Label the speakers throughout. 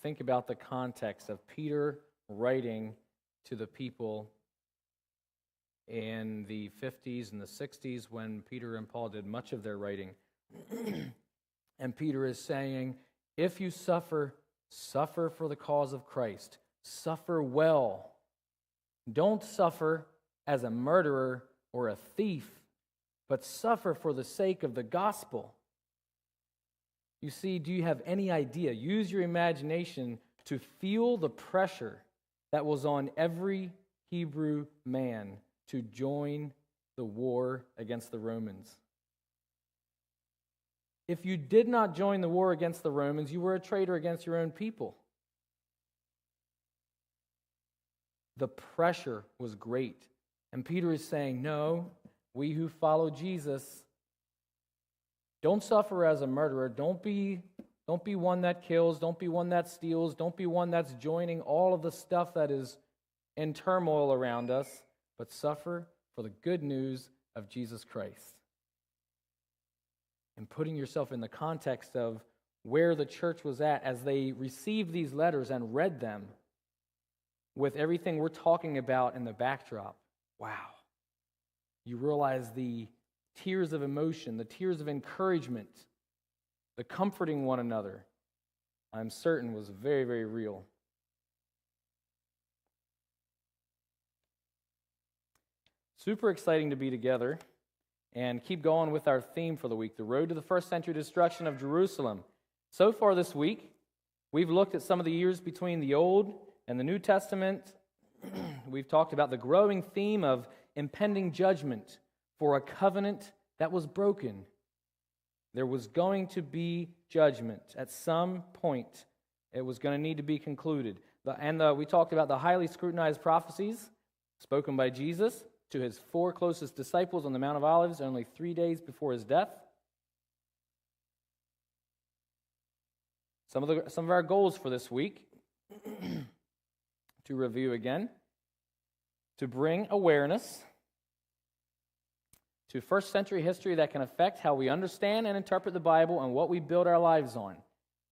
Speaker 1: think about the context of Peter writing to the people in the 50s and the 60s when Peter and Paul did much of their writing. And Peter is saying, if you suffer, suffer for the cause of Christ. Suffer well. Don't suffer as a murderer or a thief, but suffer for the sake of the gospel. You see, do you have any idea? Use your imagination to feel the pressure that was on every Hebrew man to join the war against the Romans. If you did not join the war against the Romans, you were a traitor against your own people. The pressure was great. And Peter is saying, no, we who follow Jesus, don't suffer as a murderer. Don't be one that kills. Don't be one that steals. Don't be one that's joining all of the stuff that is in turmoil around us, but suffer for the good news of Jesus Christ. And putting yourself in the context of where the church was at as they received these letters and read them with everything we're talking about in the backdrop. Wow. You realize the tears of emotion, the tears of encouragement, the comforting one another, I'm certain was very, very real. Super exciting to be together and keep going with our theme for the week, the road to the first century destruction of Jerusalem. So far this week, we've looked at some of the years between the Old and the New Testament. We've talked about the growing theme of impending judgment for a covenant that was broken. There was going to be judgment at some point. It was going to need to be concluded. We talked about the highly scrutinized prophecies spoken by Jesus to his 4 closest disciples on the Mount of Olives only 3 days before his death. Some of our goals for this week, to review again, to bring awareness to first century history that can affect how we understand and interpret the Bible and what we build our lives on.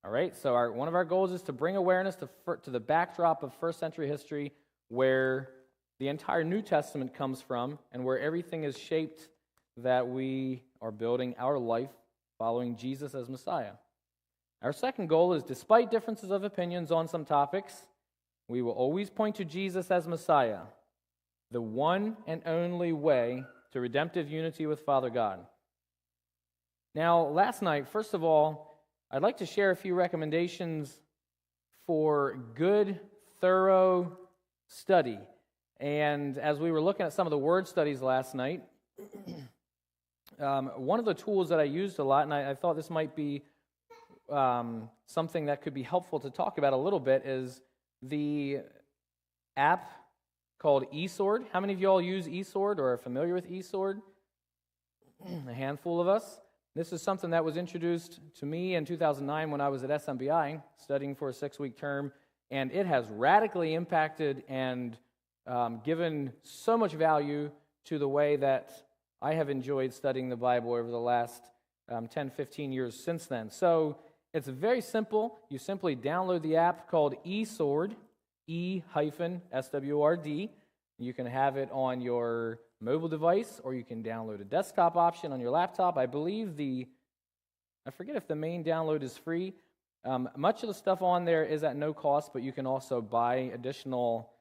Speaker 1: All right, so one of our goals is to bring awareness to the backdrop of first century history where the entire New Testament comes from and where everything is shaped that we are building our life following Jesus as Messiah. Our second goal is, despite differences of opinions on some topics, we will always point to Jesus as Messiah, the one and only way to redemptive unity with Father God. Now, last night, first of all, I'd like to share a few recommendations for good, thorough study. And as we were looking at some of the word studies last night, one of the tools that I used a lot, and I thought this might be something that could be helpful to talk about a little bit, is the app called eSword. How many of you all use eSword or are familiar with eSword? A handful of us. This is something that was introduced to me in 2009 when I was at SMBI studying for a 6-week term, and it has radically impacted and given so much value to the way that I have enjoyed studying the Bible over the last 10, 15 years since then. So it's very simple. You simply download the app called eSword, E-SWORD. You can have it on your mobile device, or you can download a desktop option on your laptop. I believe I forget if the main download is free. Much of the stuff on there is at no cost, but you can also buy additional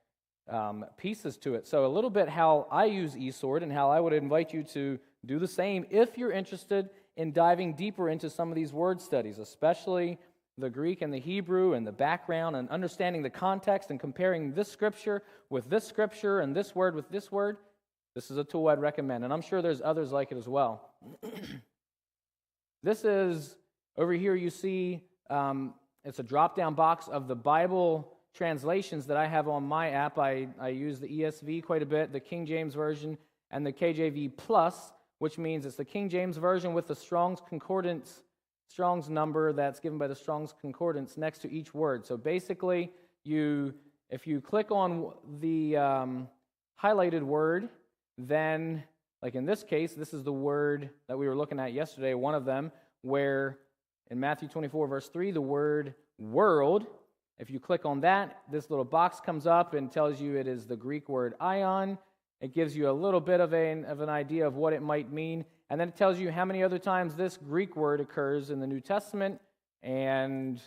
Speaker 1: pieces to it. So a little bit how I use eSword and how I would invite you to do the same if you're interested in diving deeper into some of these word studies, especially the Greek and the Hebrew and the background and understanding the context and comparing this scripture with this scripture and this word with this word. This is a tool I'd recommend, and I'm sure there's others like it as well. This is, over here you see, it's a drop-down box of the Bible translations that I have on my app. I use the ESV quite a bit, the King James Version, and the KJV Plus, which means it's the King James Version with the Strong's Strong's number that's given by the Strong's Concordance next to each word. So basically, if you click on the highlighted word, then, like in this case, this is the word that we were looking at yesterday, one of them, where in Matthew 24, verse 3, the word world If you click on that, this little box comes up and tells you it is the Greek word ion. It gives you a little bit of an idea of what it might mean. And then it tells you how many other times this Greek word occurs in the New Testament. And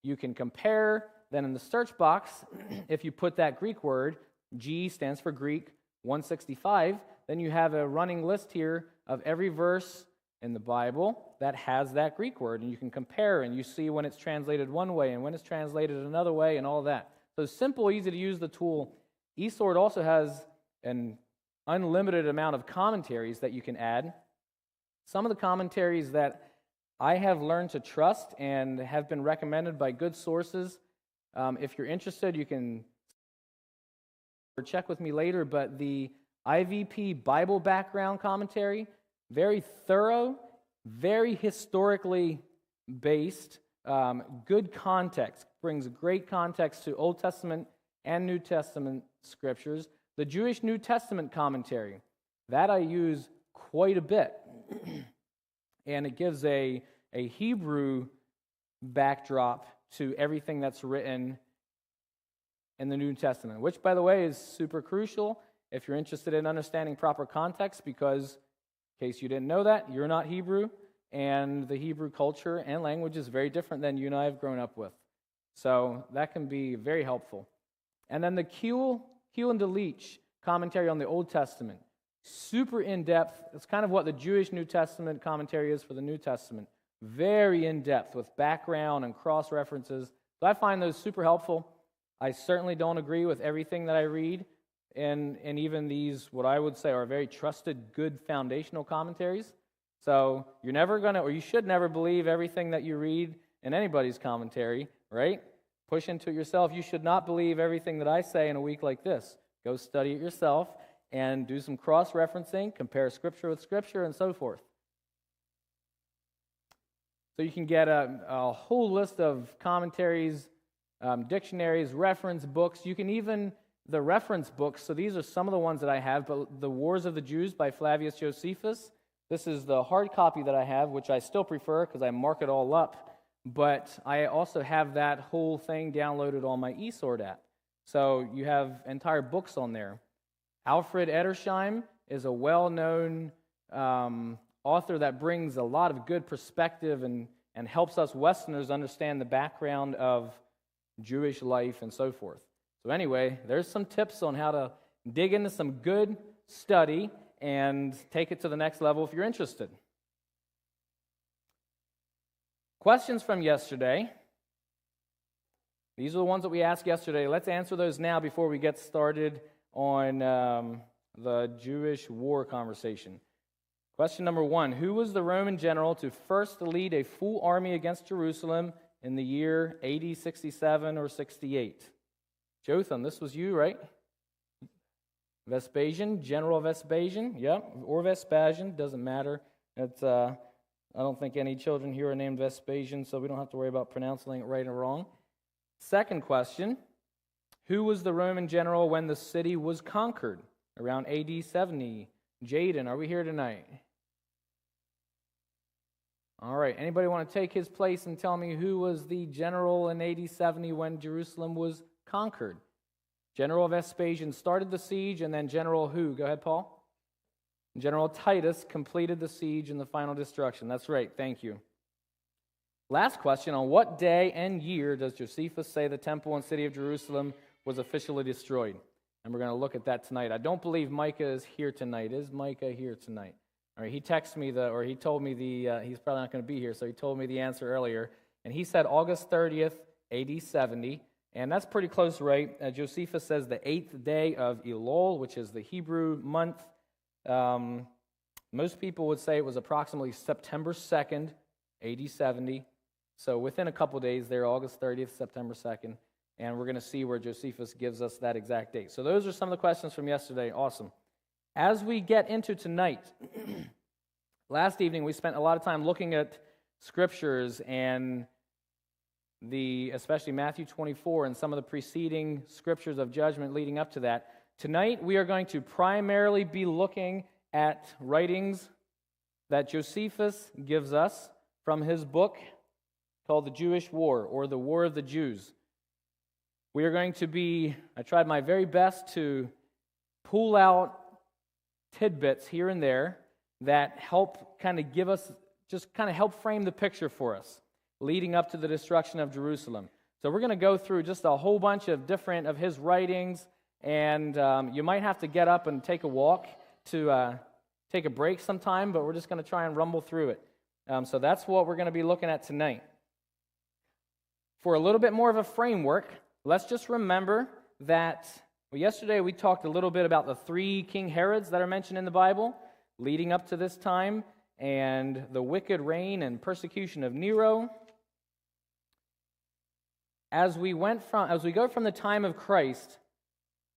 Speaker 1: you can compare. Then in the search box, if you put that Greek word, G stands for Greek, 165, then you have a running list here of every verse in the Bible that has that Greek word. And you can compare, and you see when it's translated one way and when it's translated another way and all that. So simple, easy to use the tool. eSword also has an unlimited amount of commentaries that you can add. Some of the commentaries that I have learned to trust and have been recommended by good sources. If you're interested, you can check with me later, but the IVP Bible Background Commentary, very thorough, very historically based, good context, brings great context to Old Testament and New Testament scriptures. The Jewish New Testament commentary, that I use quite a bit, and it gives a Hebrew backdrop to everything that's written in the New Testament, which, by the way, is super crucial if you're interested in understanding proper context, because, in case you didn't know that, you're not Hebrew, and the Hebrew culture and language is very different than you and I have grown up with. So that can be very helpful. And then the Kuhl and DeLeach commentary on the Old Testament, super in-depth. It's kind of what the Jewish New Testament commentary is for the New Testament. Very in-depth with background and cross-references. So I find those super helpful. I certainly don't agree with everything that I read, and even these, what I would say, are very trusted, good foundational commentaries. So you're never going to, or you should never believe everything that you read in anybody's commentary, right? Push into it yourself. You should not believe everything that I say in a week like this. Go study it yourself and do some cross-referencing, compare Scripture with Scripture, and so forth. So you can get a whole list of commentaries, dictionaries, reference books. You can even, the reference books, so these are some of the ones that I have, but The Wars of the Jews by Flavius Josephus. This is the hard copy that I have, which I still prefer because I mark it all up, but I also have that whole thing downloaded on my eSword app. So you have entire books on there. Alfred Edersheim is a well-known author that brings a lot of good perspective and helps us Westerners understand the background of Jewish life and so forth. So anyway, there's some tips on how to dig into some good study and take it to the next level if you're interested. Questions from yesterday. These are the ones that we asked yesterday. Let's answer those now before we get started on the Jewish war conversation. Question number 1. Who was the Roman general to first lead a full army against Jerusalem in the year AD 67 or 68? Jotham, this was you, right? Vespasian, General Vespasian, yeah, or Vespasian, doesn't matter. It's I don't think any children here are named Vespasian, so we don't have to worry about pronouncing it right or wrong. Second question, who was the Roman general when the city was conquered around AD 70? Jaden, are we here tonight? All right, anybody want to take his place and tell me who was the general in AD 70 when Jerusalem was conquered? General Vespasian started the siege, and then General who? Go ahead, Paul. General Titus completed the siege and the final destruction. That's right, thank you. Last question, on what day and year does Josephus say the temple and city of Jerusalem was officially destroyed? And we're going to look at that tonight. I don't believe Micah is here tonight. Is Micah here tonight? All right, he texted me he told me he's probably not going to be here, so he told me the answer earlier. And he said August 30th, AD 70. And that's pretty close, right? Josephus says the 8th day of Elul, which is the Hebrew month. Most people would say it was approximately September 2nd, AD 70. So within a couple days there, August 30th, September 2nd. And we're going to see where Josephus gives us that exact date. So those are some of the questions from yesterday. Awesome. As we get into tonight, last evening we spent a lot of time looking at scriptures and especially Matthew 24 and some of the preceding scriptures of judgment leading up to that. Tonight we are going to primarily be looking at writings that Josephus gives us from his book called The Jewish War, or The War of the Jews. We are going to be, I tried my very best to pull out tidbits here and there that help kind of give us, just kind of help frame the picture for us, leading up to the destruction of Jerusalem. So we're going to go through just a whole bunch of different of his writings, and you might have to get up and take a walk to take a break sometime, but we're just going to try and rumble through it. So that's what we're going to be looking at tonight. For a little bit more of a framework, let's just remember that yesterday we talked a little bit about the 3 King Herods that are mentioned in the Bible leading up to this time, and the wicked reign and persecution of Nero. As we go from the time of Christ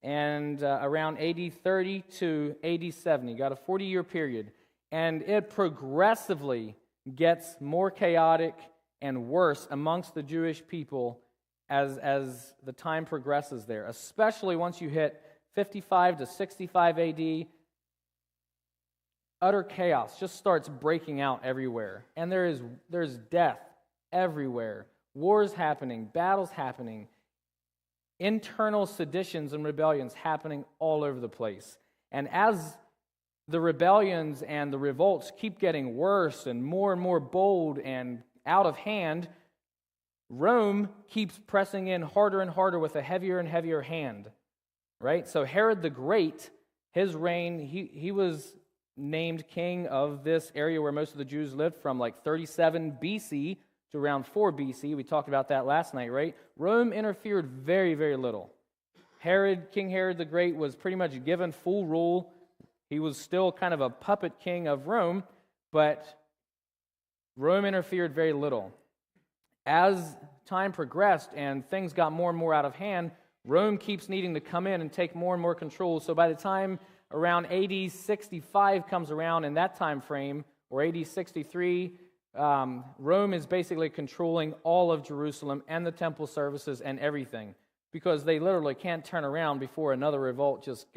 Speaker 1: and around AD 30 to AD 70, got a 40-year period, and it progressively gets more chaotic and worse amongst the Jewish people as the time progresses there, especially once you hit 55 to 65 AD. Utter chaos just starts breaking out everywhere, and there's death everywhere. Wars happening, battles happening, internal seditions and rebellions happening all over the place. And as the rebellions and the revolts keep getting worse and more bold and out of hand, Rome keeps pressing in harder and harder with a heavier and heavier hand, right? So Herod the Great, his reign, he was named king of this area where most of the Jews lived from like 37 BC to around 4 BC. We talked about that last night, right? Rome interfered very, very little. King Herod the Great was pretty much given full rule. He was still kind of a puppet king of Rome, but Rome interfered very little. As time progressed and things got more and more out of hand, Rome keeps needing to come in and take more and more control. So by the time around AD 65 comes around in that time frame, or AD 63, Rome is basically controlling all of Jerusalem and the temple services and everything, because they literally can't turn around before another revolt just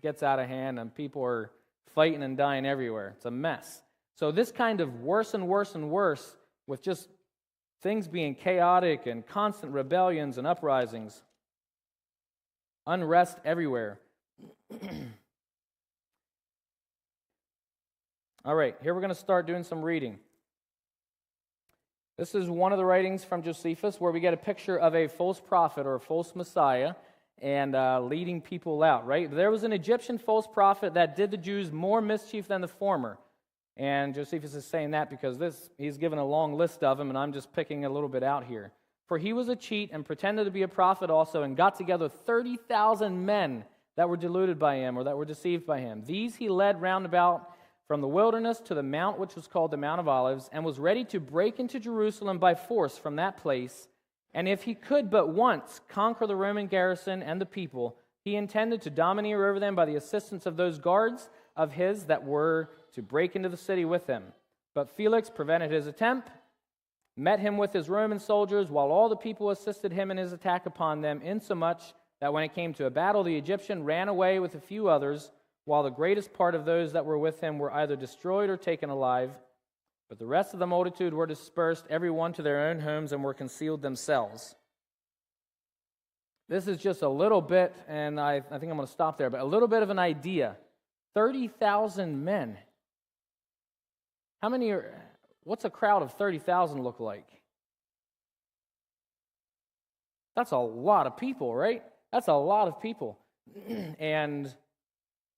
Speaker 1: gets out of hand and people are fighting and dying everywhere. It's a mess. So this kind of worse and worse and worse, with just things being chaotic and constant rebellions and uprisings, unrest everywhere. All right, here we're going to start doing some reading. This is one of the writings from Josephus where we get a picture of a false prophet or a false Messiah and leading people out, right? There was an Egyptian false prophet that did the Jews more mischief than the former. And Josephus is saying that because he's given a long list of them, and I'm just picking a little bit out here. For he was a cheat and pretended to be a prophet also, and got together 30,000 men that were deluded by him or that were deceived by him. These he led round about from the wilderness to the mount which was called the Mount of Olives, and was ready to break into Jerusalem by force from that place. And if he could but once conquer the Roman garrison and the people, he intended to domineer over them by the assistance of those guards of his that were to break into the city with him. But Felix prevented his attempt, met him with his Roman soldiers, while all the people assisted him in his attack upon them, insomuch that when it came to a battle, the Egyptian ran away with a few others, while the greatest part of those that were with him were either destroyed or taken alive. But the rest of the multitude were dispersed, every one to their own homes, and were concealed themselves. This is just a little bit, and I think I'm going to stop there, but a little bit of an idea. 30,000 men. What's a crowd of 30,000 look like? That's a lot of people, right? That's a lot of people. And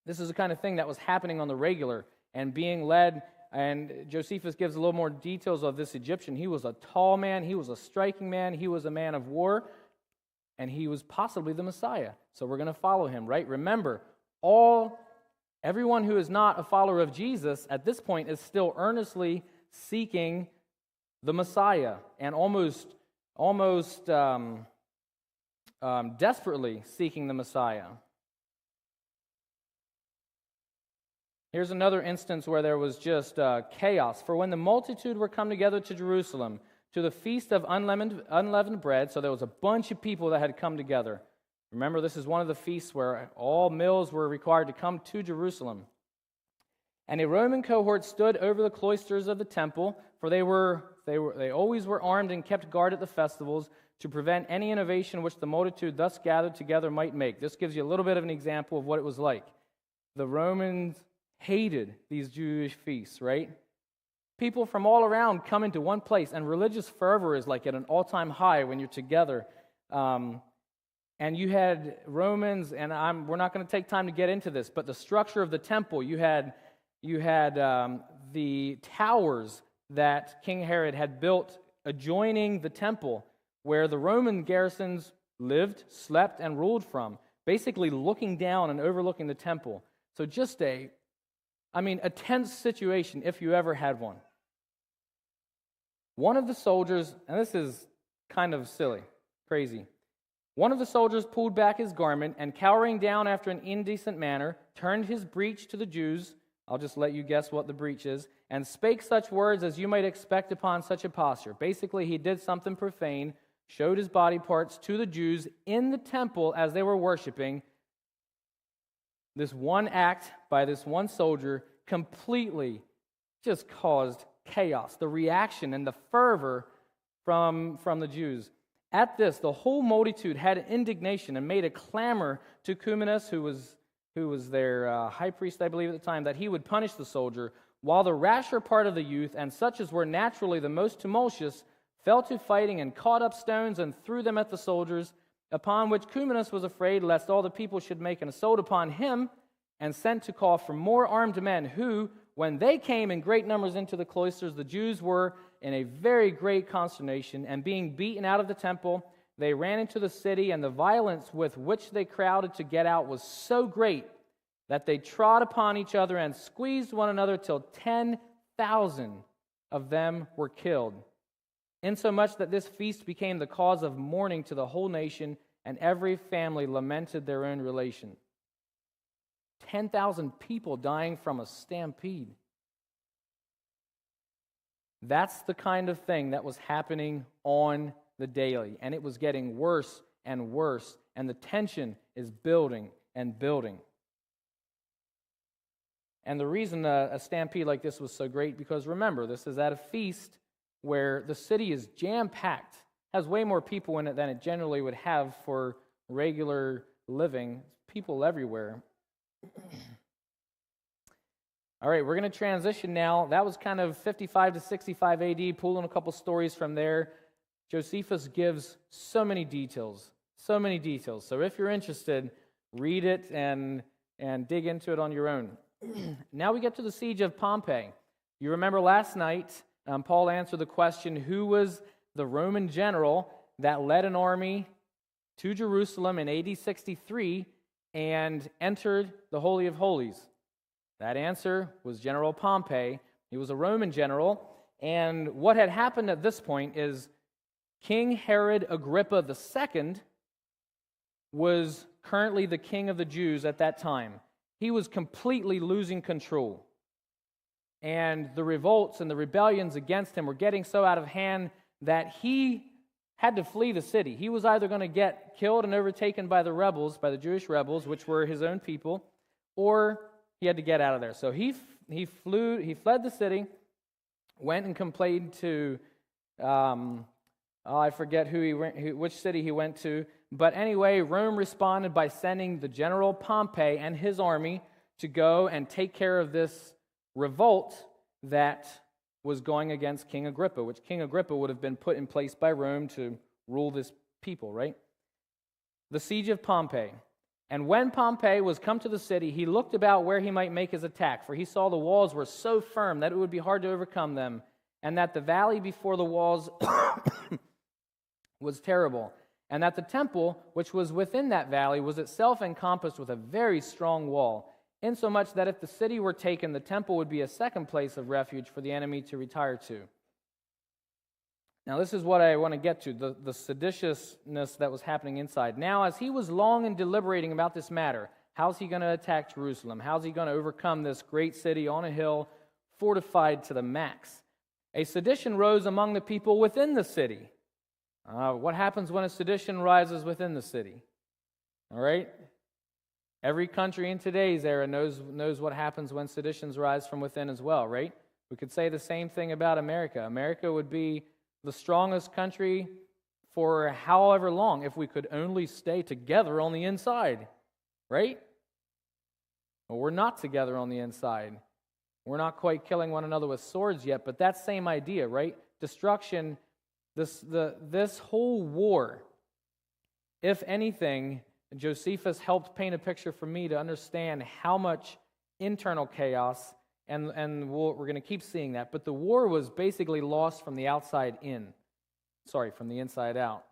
Speaker 1: this is the kind of thing that was happening on the regular and being led. And Josephus gives a little more details of this Egyptian. He was a tall man. He was a striking man. He was a man of war. And he was possibly the Messiah. So we're going to follow him, right? Remember, everyone who is not a follower of Jesus at this point is still earnestly seeking the Messiah and almost desperately seeking the Messiah. Here's another instance where there was just chaos. For when the multitude were come together to Jerusalem, to the feast of unleavened bread, so there was a bunch of people that had come together. Remember, this is one of the feasts where all males were required to come to Jerusalem. And a Roman cohort stood over the cloisters of the temple, for they were they always were armed and kept guard at the festivals to prevent any innovation which the multitude thus gathered together might make. This gives you a little bit of an example of what it was like. The Romans hated these Jewish feasts, right? People from all around come into one place, and religious fervor is like at an all-time high when you're together. And you had Romans, and we're not going to take time to get into this, but the structure of the temple, you had the towers that King Herod had built adjoining the temple, where the Roman garrisons lived, slept, and ruled from, basically looking down and overlooking the temple. So just a tense situation if you ever had one. One of the soldiers, and this is kind of silly, crazy. One of the soldiers pulled back his garment and, cowering down after an indecent manner, turned his breech to the Jews. I'll just let you guess what the breech is, and spake such words as you might expect upon such a posture. Basically, he did something profane, showed his body parts to the Jews in the temple as they were worshiping. This one act by this one soldier completely just caused chaos, the reaction and the fervor from the Jews. At this, the whole multitude had indignation and made a clamor to Cumanus, who was their high priest, I believe, at the time, that he would punish the soldier, while the rasher part of the youth, and such as were naturally the most tumultuous, fell to fighting and caught up stones and threw them at the soldiers, upon which Cumanus was afraid lest all the people should make an assault upon him, and sent to call for more armed men, who, when they came in great numbers into the cloisters, the Jews were in a very great consternation, and being beaten out of the temple, they ran into the city, and the violence with which they crowded to get out was so great that they trod upon each other and squeezed one another till 10,000 of them were killed, insomuch that this feast became the cause of mourning to the whole nation, and every family lamented their own relation. 10,000 people dying from a stampede. That's the kind of thing that was happening on the daily, and it was getting worse and worse, and the tension is building and building. And the reason a stampede like this was so great, because remember, this is at a feast where the city is jam-packed, has way more people in it than it generally would have for regular living, people everywhere. All right, we're going to transition now. That was kind of 55 to 65 AD, pulling a couple stories from there. Josephus gives so many details. So if you're interested, read it and dig into it on your own. Now we get to the siege of Pompeii. You remember last night, Paul answered the question, who was the Roman general that led an army to Jerusalem in AD 63 and entered the Holy of Holies? That answer was General Pompey. He was a Roman general, and what had happened at this point is King Herod Agrippa II was currently the king of the Jews at that time. He was completely losing control, and the revolts and the rebellions against him were getting so out of hand that he had to flee the city. He was either going to get killed and overtaken by the rebels, by the Jewish rebels, which were his own people, or he had to get out of there. So he fled the city, went and complained to, I forget which city he went to, but anyway, Rome responded by sending the general Pompey and his army to go and take care of this revolt that was going against King Agrippa, which King Agrippa would have been put in place by Rome to rule this people, right? The siege of Pompeii. And when Pompey was come to the city, he looked about where he might make his attack, for he saw the walls were so firm that it would be hard to overcome them, and that the valley before the walls was terrible, and that the temple, which was within that valley, was itself encompassed with a very strong wall, insomuch that if the city were taken, the temple would be a second place of refuge for the enemy to retire to. Now, this is what I want to get to, the seditiousness that was happening inside. Now, as he was long in deliberating about this matter, how's he going to attack Jerusalem? How's he going to overcome this great city on a hill, fortified to the max? A sedition rose among the people within the city. What happens when a sedition rises within the city? All right? Every country in today's era knows what happens when seditions rise from within as well, right? We could say the same thing about America. America would be the strongest country for however long if we could only stay together on the inside, right? Well, we're not together on the inside. We're not quite killing one another with swords yet, but that same idea, right? Destruction, this whole war, if anything, Josephus helped paint a picture for me to understand how much internal chaos, and we're going to keep seeing that, but the war was basically lost from the outside in. Sorry, from the inside out.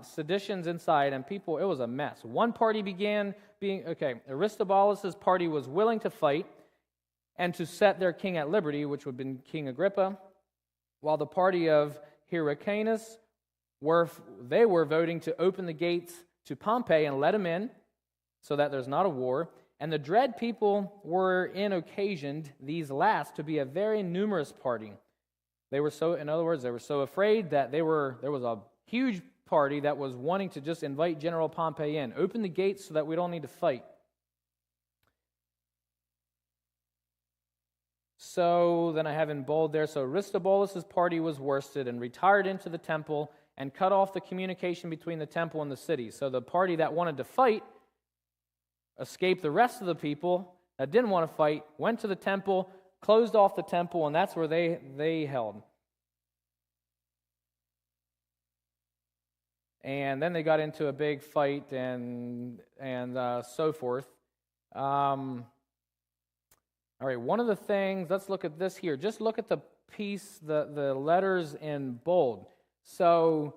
Speaker 1: Seditions inside, and people, it was a mess. One party began being, Aristobulus' party was willing to fight and to set their king at liberty, which would have been King Agrippa, while the party of Hyrcanus were voting to open the gates to Pompey and let him in so that there's not a war. And the dread people were occasioned, these last, to be a very numerous party. They were so afraid that there was a huge party that was wanting to just invite General Pompey in. Open the gates so that we don't need to fight. So then I have in bold there, so Aristobulus' party was worsted and retired into the temple and cut off the communication between the temple and the city. So the party that wanted to fight escaped the rest of the people that didn't want to fight, went to the temple, closed off the temple, and that's where they held. And then they got into a big fight and so forth. All right, one of the things, let's look at this here. Just look at the piece, the letters in bold. So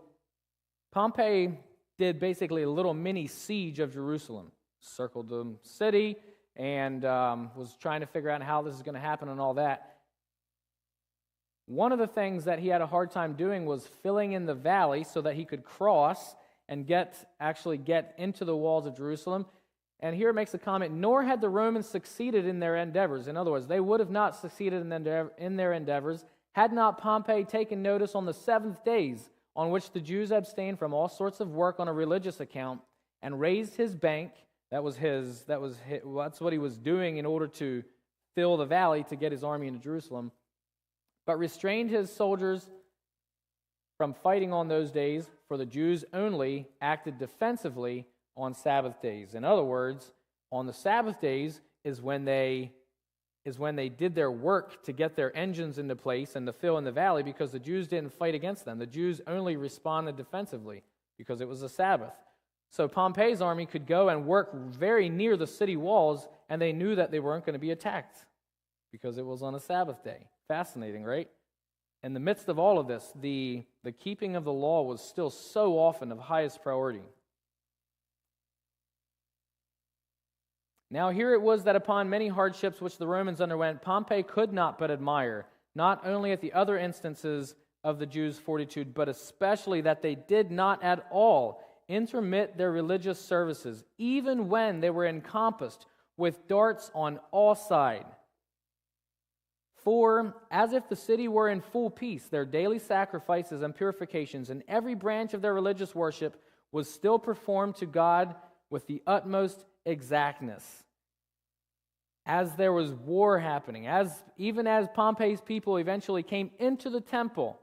Speaker 1: Pompey did basically a little mini siege of Jerusalem. Circled the city and was trying to figure out how this is going to happen and all that. One of the things that he had a hard time doing was filling in the valley so that he could cross and actually get into the walls of Jerusalem. And here it makes a comment, nor had the Romans succeeded in their endeavors. In other words, they would have not succeeded in their endeavors had not Pompey taken notice on the 7th days on which the Jews abstained from all sorts of work on a religious account and raised his bank. That's what he was doing in order to fill the valley to get his army into Jerusalem. But restrained his soldiers from fighting on those days, for the Jews only acted defensively on Sabbath days. In other words, on the Sabbath days is when they did their work to get their engines into place and to fill in the valley, because the Jews didn't fight against them. The Jews only responded defensively because it was a Sabbath. So Pompey's army could go and work very near the city walls, and they knew that they weren't going to be attacked because it was on a Sabbath day. Fascinating, right? In the midst of all of this, the keeping of the law was still so often of highest priority. Now here it was that upon many hardships which the Romans underwent, Pompey could not but admire, not only at the other instances of the Jews' fortitude, but especially that they did not at all intermit their religious services, even when they were encompassed with darts on all sides. For, as if the city were in full peace, their daily sacrifices and purifications and every branch of their religious worship was still performed to God with the utmost exactness. As there was war happening, even as Pompey's people eventually came into the temple,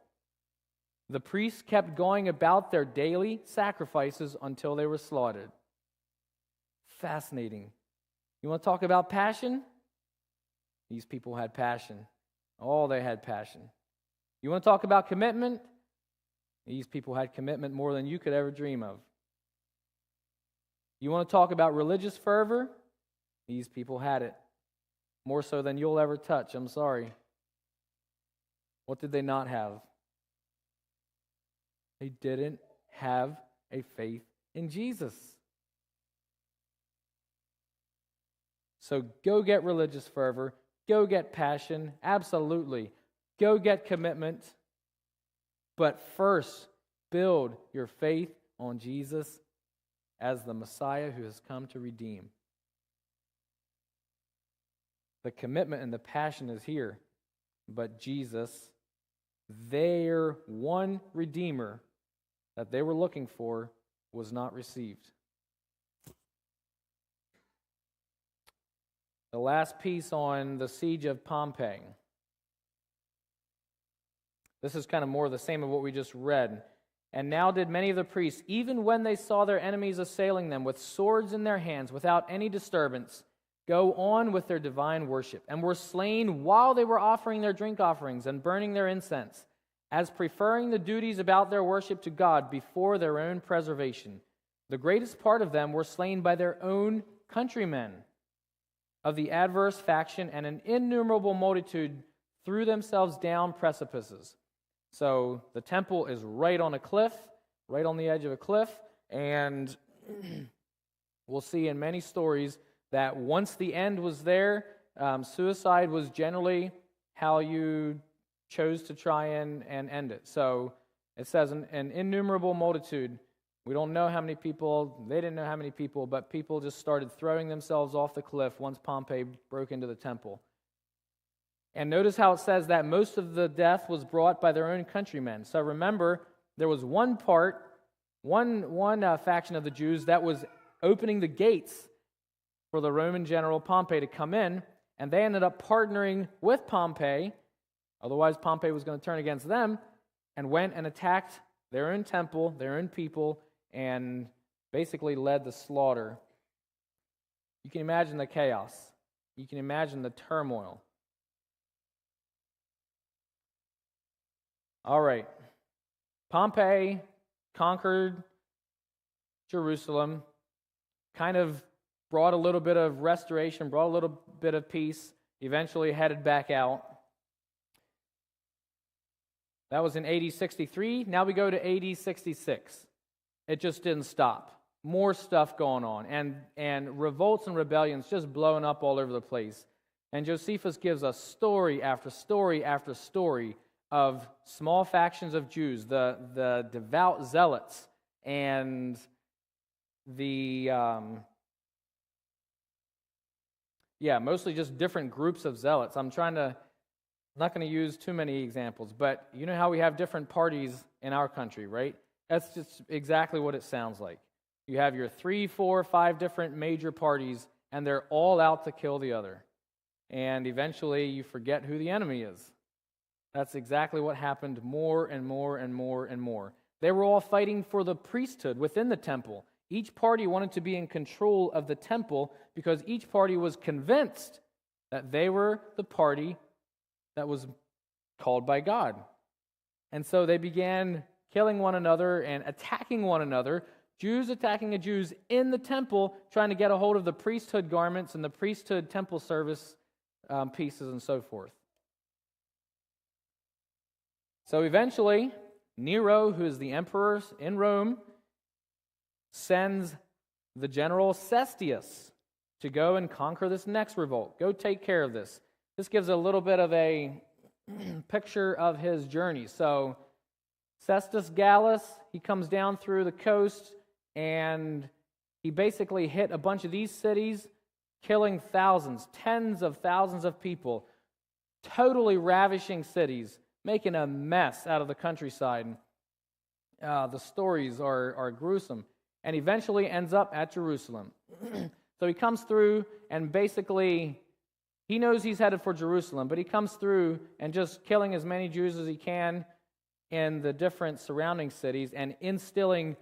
Speaker 1: the priests kept going about their daily sacrifices until they were slaughtered. Fascinating. You want to talk about passion? These people had passion. Oh, they had passion. You want to talk about commitment? These people had commitment more than you could ever dream of. You want to talk about religious fervor? These people had it. More so than you'll ever touch. I'm sorry. What did they not have? They didn't have a faith in Jesus. So go get religious fervor. Go get passion. Absolutely. Go get commitment. But first, build your faith on Jesus as the Messiah who has come to redeem. The commitment and the passion is here. But Jesus, their one Redeemer that they were looking for, was not received. The last piece on the siege of Pompeii. This is kind of more the same of what we just read. And now did many of the priests, even when they saw their enemies assailing them with swords in their hands, without any disturbance, go on with their divine worship, and were slain while they were offering their drink offerings and burning their incense, as preferring the duties about their worship to God before their own preservation. The greatest part of them were slain by their own countrymen of the adverse faction, and an innumerable multitude threw themselves down precipices. So the temple is right on a cliff, right on the edge of a cliff, and we'll see in many stories that once the end was there, suicide was generally how you chose to try and end it. So it says an innumerable multitude. We don't know how many people, they didn't know how many people, but people just started throwing themselves off the cliff once Pompey broke into the temple. And notice how it says that most of the death was brought by their own countrymen. So remember, there was one faction of the Jews that was opening the gates for the Roman general Pompey to come in, and they ended up partnering with Pompey, otherwise Pompey was going to turn against them, and went and attacked their own temple, their own people, and basically led the slaughter. You can imagine the chaos. You can imagine the turmoil. All right. Pompey conquered Jerusalem, kind of brought a little bit of restoration, brought a little bit of peace, eventually headed back out. That was in AD 63. Now we go to AD 66. It just didn't stop. More stuff going on, and revolts and rebellions just blowing up all over the place. And Josephus gives us story after story after story of small factions of Jews, the devout zealots, and mostly just different groups of zealots. I'm not going to use too many examples, but you know how we have different parties in our country, right? That's just exactly what it sounds like. You have your 3, 4, 5 different major parties, and they're all out to kill the other. And eventually you forget who the enemy is. That's exactly what happened more and more and more and more. They were all fighting for the priesthood within the temple. Each party wanted to be in control of the temple because each party was convinced that they were the party that was called by God. And so they began killing one another and attacking one another, Jews attacking the Jews in the temple, trying to get a hold of the priesthood garments and the priesthood temple service pieces and so forth. So eventually, Nero, who is the emperor in Rome, sends the general Cestius to go and conquer this next revolt. Go take care of this. This gives a little bit of a picture of his journey. So Cestius Gallus, he comes down through the coast, and he basically hit a bunch of these cities, killing thousands, tens of thousands of people, totally ravishing cities, making a mess out of the countryside. The stories are gruesome. And eventually ends up at Jerusalem. So he comes through, and basically, he knows he's headed for Jerusalem, but he comes through and just killing as many Jews as he can in the different surrounding cities and instilling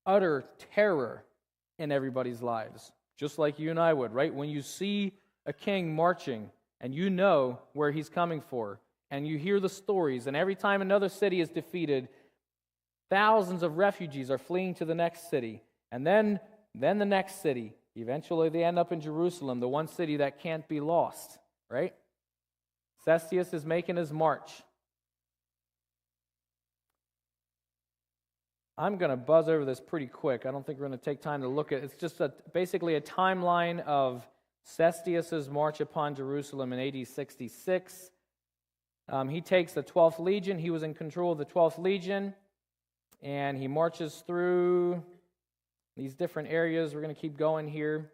Speaker 1: utter terror in everybody's lives, just like you and I would, right? When you see a king marching and you know where he's coming for, and you hear the stories, and every time another city is defeated, thousands of refugees are fleeing to the next city, and then the next city. Eventually they end up in Jerusalem, the one city that can't be lost, right? Cestius is making his march. I'm going to buzz over this pretty quick. I don't think we're going to take time to look at it. It's just basically a timeline of Cestius' march upon Jerusalem in AD 66. He takes the 12th Legion. He was in control of the 12th Legion, and he marches through these different areas. We're going to keep going here.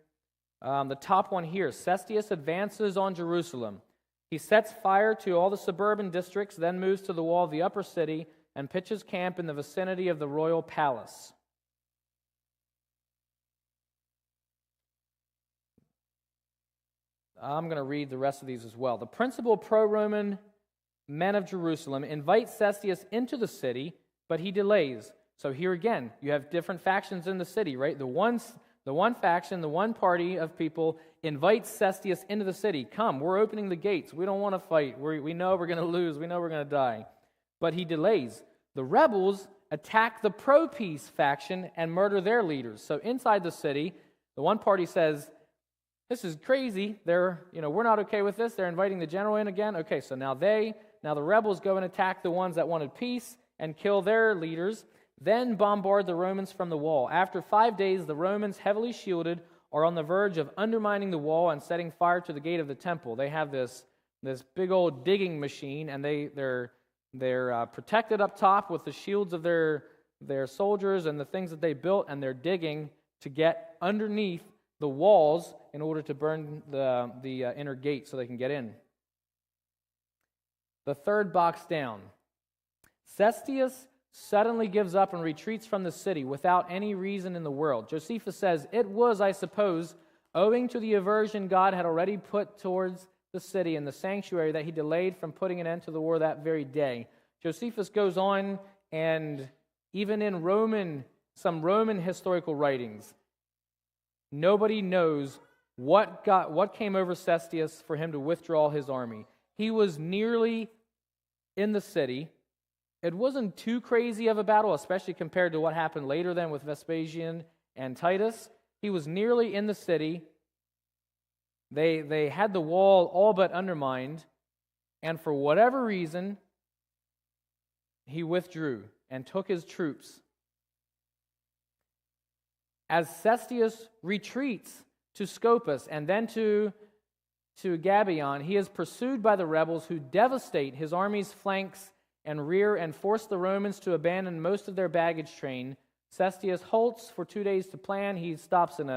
Speaker 1: The top one here, Cestius advances on Jerusalem. He sets fire to all the suburban districts, then moves to the wall of the upper city and pitches camp in the vicinity of the royal palace. I'm going to read the rest of these as well. The principal pro-Roman men of Jerusalem, invite Cestius into the city, but he delays. So here again, you have different factions in the city, right? The one faction, the one party of people invites Cestius into the city. Come, we're opening the gates. We don't want to fight. We know we're going to lose. We know we're going to die. But he delays. The rebels attack the pro-peace faction and murder their leaders. So inside the city, the one party says, this is crazy. We're not okay with this. They're inviting the general in again. Okay, so now the rebels go and attack the ones that wanted peace and kill their leaders, then bombard the Romans from the wall. After 5 days, the Romans, heavily shielded, are on the verge of undermining the wall and setting fire to the gate of the temple. They have this big old digging machine, and they're protected up top with the shields of their soldiers and the things that they built, and they're digging to get underneath the walls in order to burn the inner gate so they can get in. The third box down. Cestius suddenly gives up and retreats from the city without any reason in the world. Josephus says, it was, I suppose, owing to the aversion God had already put towards the city and the sanctuary that he delayed from putting an end to the war that very day. Josephus goes on, and even in some Roman historical writings, nobody knows what came over Cestius for him to withdraw his army. He was nearly in the city. It wasn't too crazy of a battle, especially compared to what happened later then with Vespasian and Titus. He was nearly in the city. They had the wall all but undermined, and for whatever reason, he withdrew and took his troops. As Cestius retreats to Scopus and then to Gabion, he is pursued by the rebels who devastate his army's flanks and rear and force the Romans to abandon most of their baggage train. Cestius halts for 2 days to plan. He stops in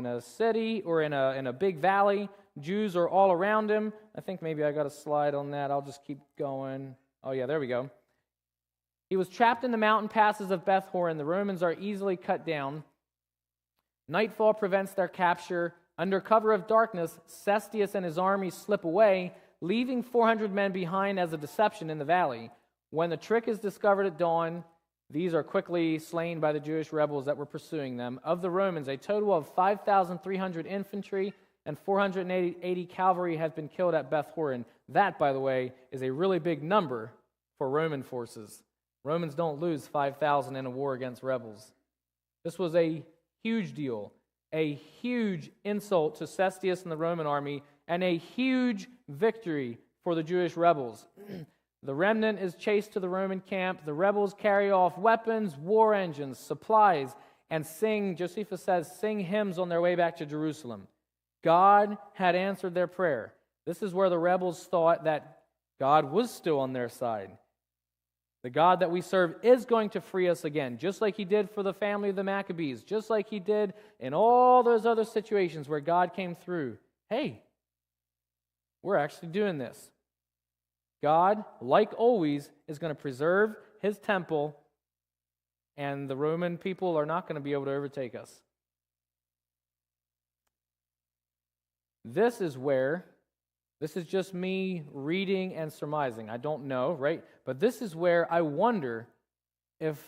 Speaker 1: a city or in a big valley. Jews are all around him. I think maybe I got a slide on that. I'll just keep going. Oh yeah, there we go. He was trapped in the mountain passes of Bethel. The Romans are easily cut down. Nightfall prevents their capture. Under cover of darkness, Cestius and his army slip away, leaving 400 men behind as a deception in the valley. When the trick is discovered at dawn, these are quickly slain by the Jewish rebels that were pursuing them. Of the Romans, a total of 5,300 infantry and 480 cavalry have been killed at Beth Horon. That, by the way, is a really big number for Roman forces. Romans don't lose 5,000 in a war against rebels. This was a huge deal, a huge insult to Cestius and the Roman army, and a huge victory for the Jewish rebels. The remnant is chased to the Roman camp. The rebels carry off weapons, war engines, supplies, and Josephus says, sing hymns on their way back to Jerusalem. God had answered their prayer. This is where the rebels thought that God was still on their side. The God that we serve is going to free us again, just like he did for the family of the Maccabees, just like he did in all those other situations where God came through. Hey, we're actually doing this. God, like always, is going to preserve his temple, and the Roman people are not going to be able to overtake us. This is just me reading and surmising. I don't know, right? But this is where I wonder if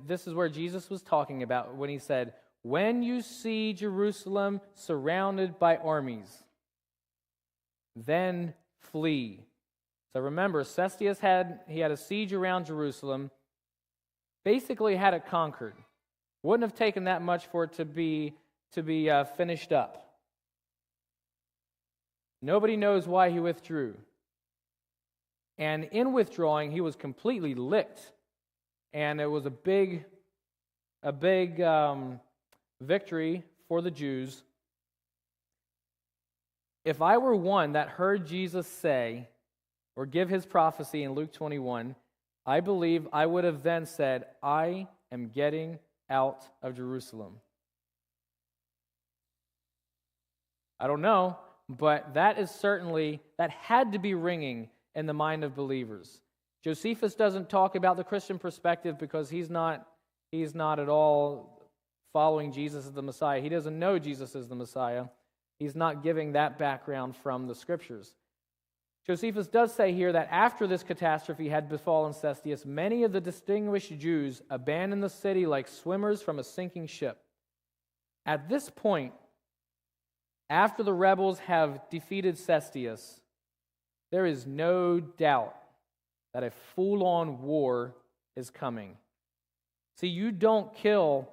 Speaker 1: this is where Jesus was talking about when he said, when you see Jerusalem surrounded by armies, then flee. So remember, Cestius had a siege around Jerusalem, basically had it conquered. Wouldn't have taken that much for it to be finished up. Nobody knows why he withdrew. And in withdrawing, he was completely licked. And it was a big victory for the Jews. If I were one that heard Jesus say, or give his prophecy in Luke 21, I believe I would have then said, I am getting out of Jerusalem. I don't know, but that had to be ringing in the mind of believers. Josephus doesn't talk about the Christian perspective because he's not at all following Jesus as the Messiah. He doesn't know Jesus as the Messiah. He's not giving that background from the Scriptures. Josephus does say here that after this catastrophe had befallen Cestius, many of the distinguished Jews abandoned the city like swimmers from a sinking ship. At this point, after the rebels have defeated Cestius, there is no doubt that a full-on war is coming. See, you don't kill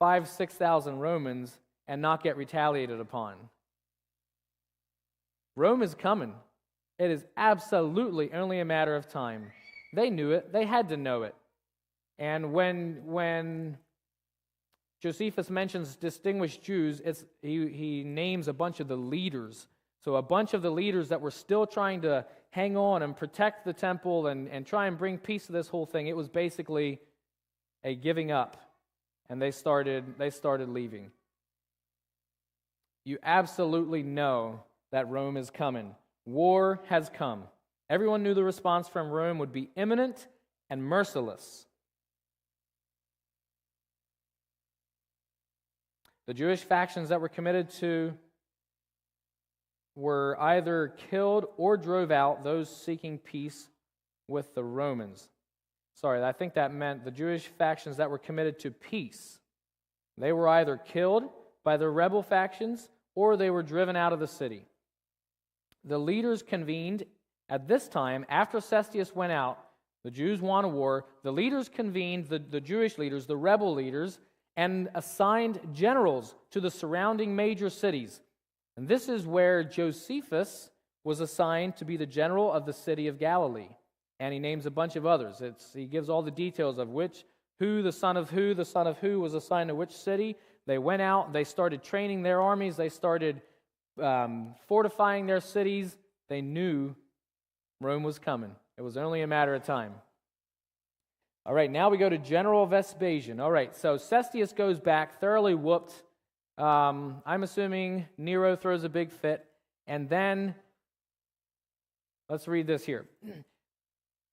Speaker 1: 5,000-6,000 Romans and not get retaliated upon. Rome is coming. It is absolutely only a matter of time. They knew it. They had to know it. And when Josephus mentions distinguished Jews, he names a bunch of the leaders. So a bunch of the leaders that were still trying to hang on and protect the temple and try and bring peace to this whole thing. It was basically a giving up, and they started leaving. You absolutely know that Rome is coming. War has come. Everyone knew the response from Rome would be imminent and merciless. The Jewish factions that were committed to were either killed or drove out those seeking peace with the Romans. Sorry, I think that meant the Jewish factions that were committed to peace. They were either killed by the rebel factions or they were driven out of the city. The leaders convened at this time, after Cestius went out, the Jews won a war, the leaders convened, the Jewish leaders, the rebel leaders, and assigned generals to the surrounding major cities. And this is where Josephus was assigned to be the general of the city of Galilee. And he names a bunch of others. He gives all the details of the son of who was assigned to which city. They went out, they started training their armies, they started fortifying their cities. They knew Rome was coming. It was only a matter of time. All right, now we go to General Vespasian. All right, so Cestius goes back, thoroughly whooped. I'm assuming Nero throws a big fit. And then, let's read this here.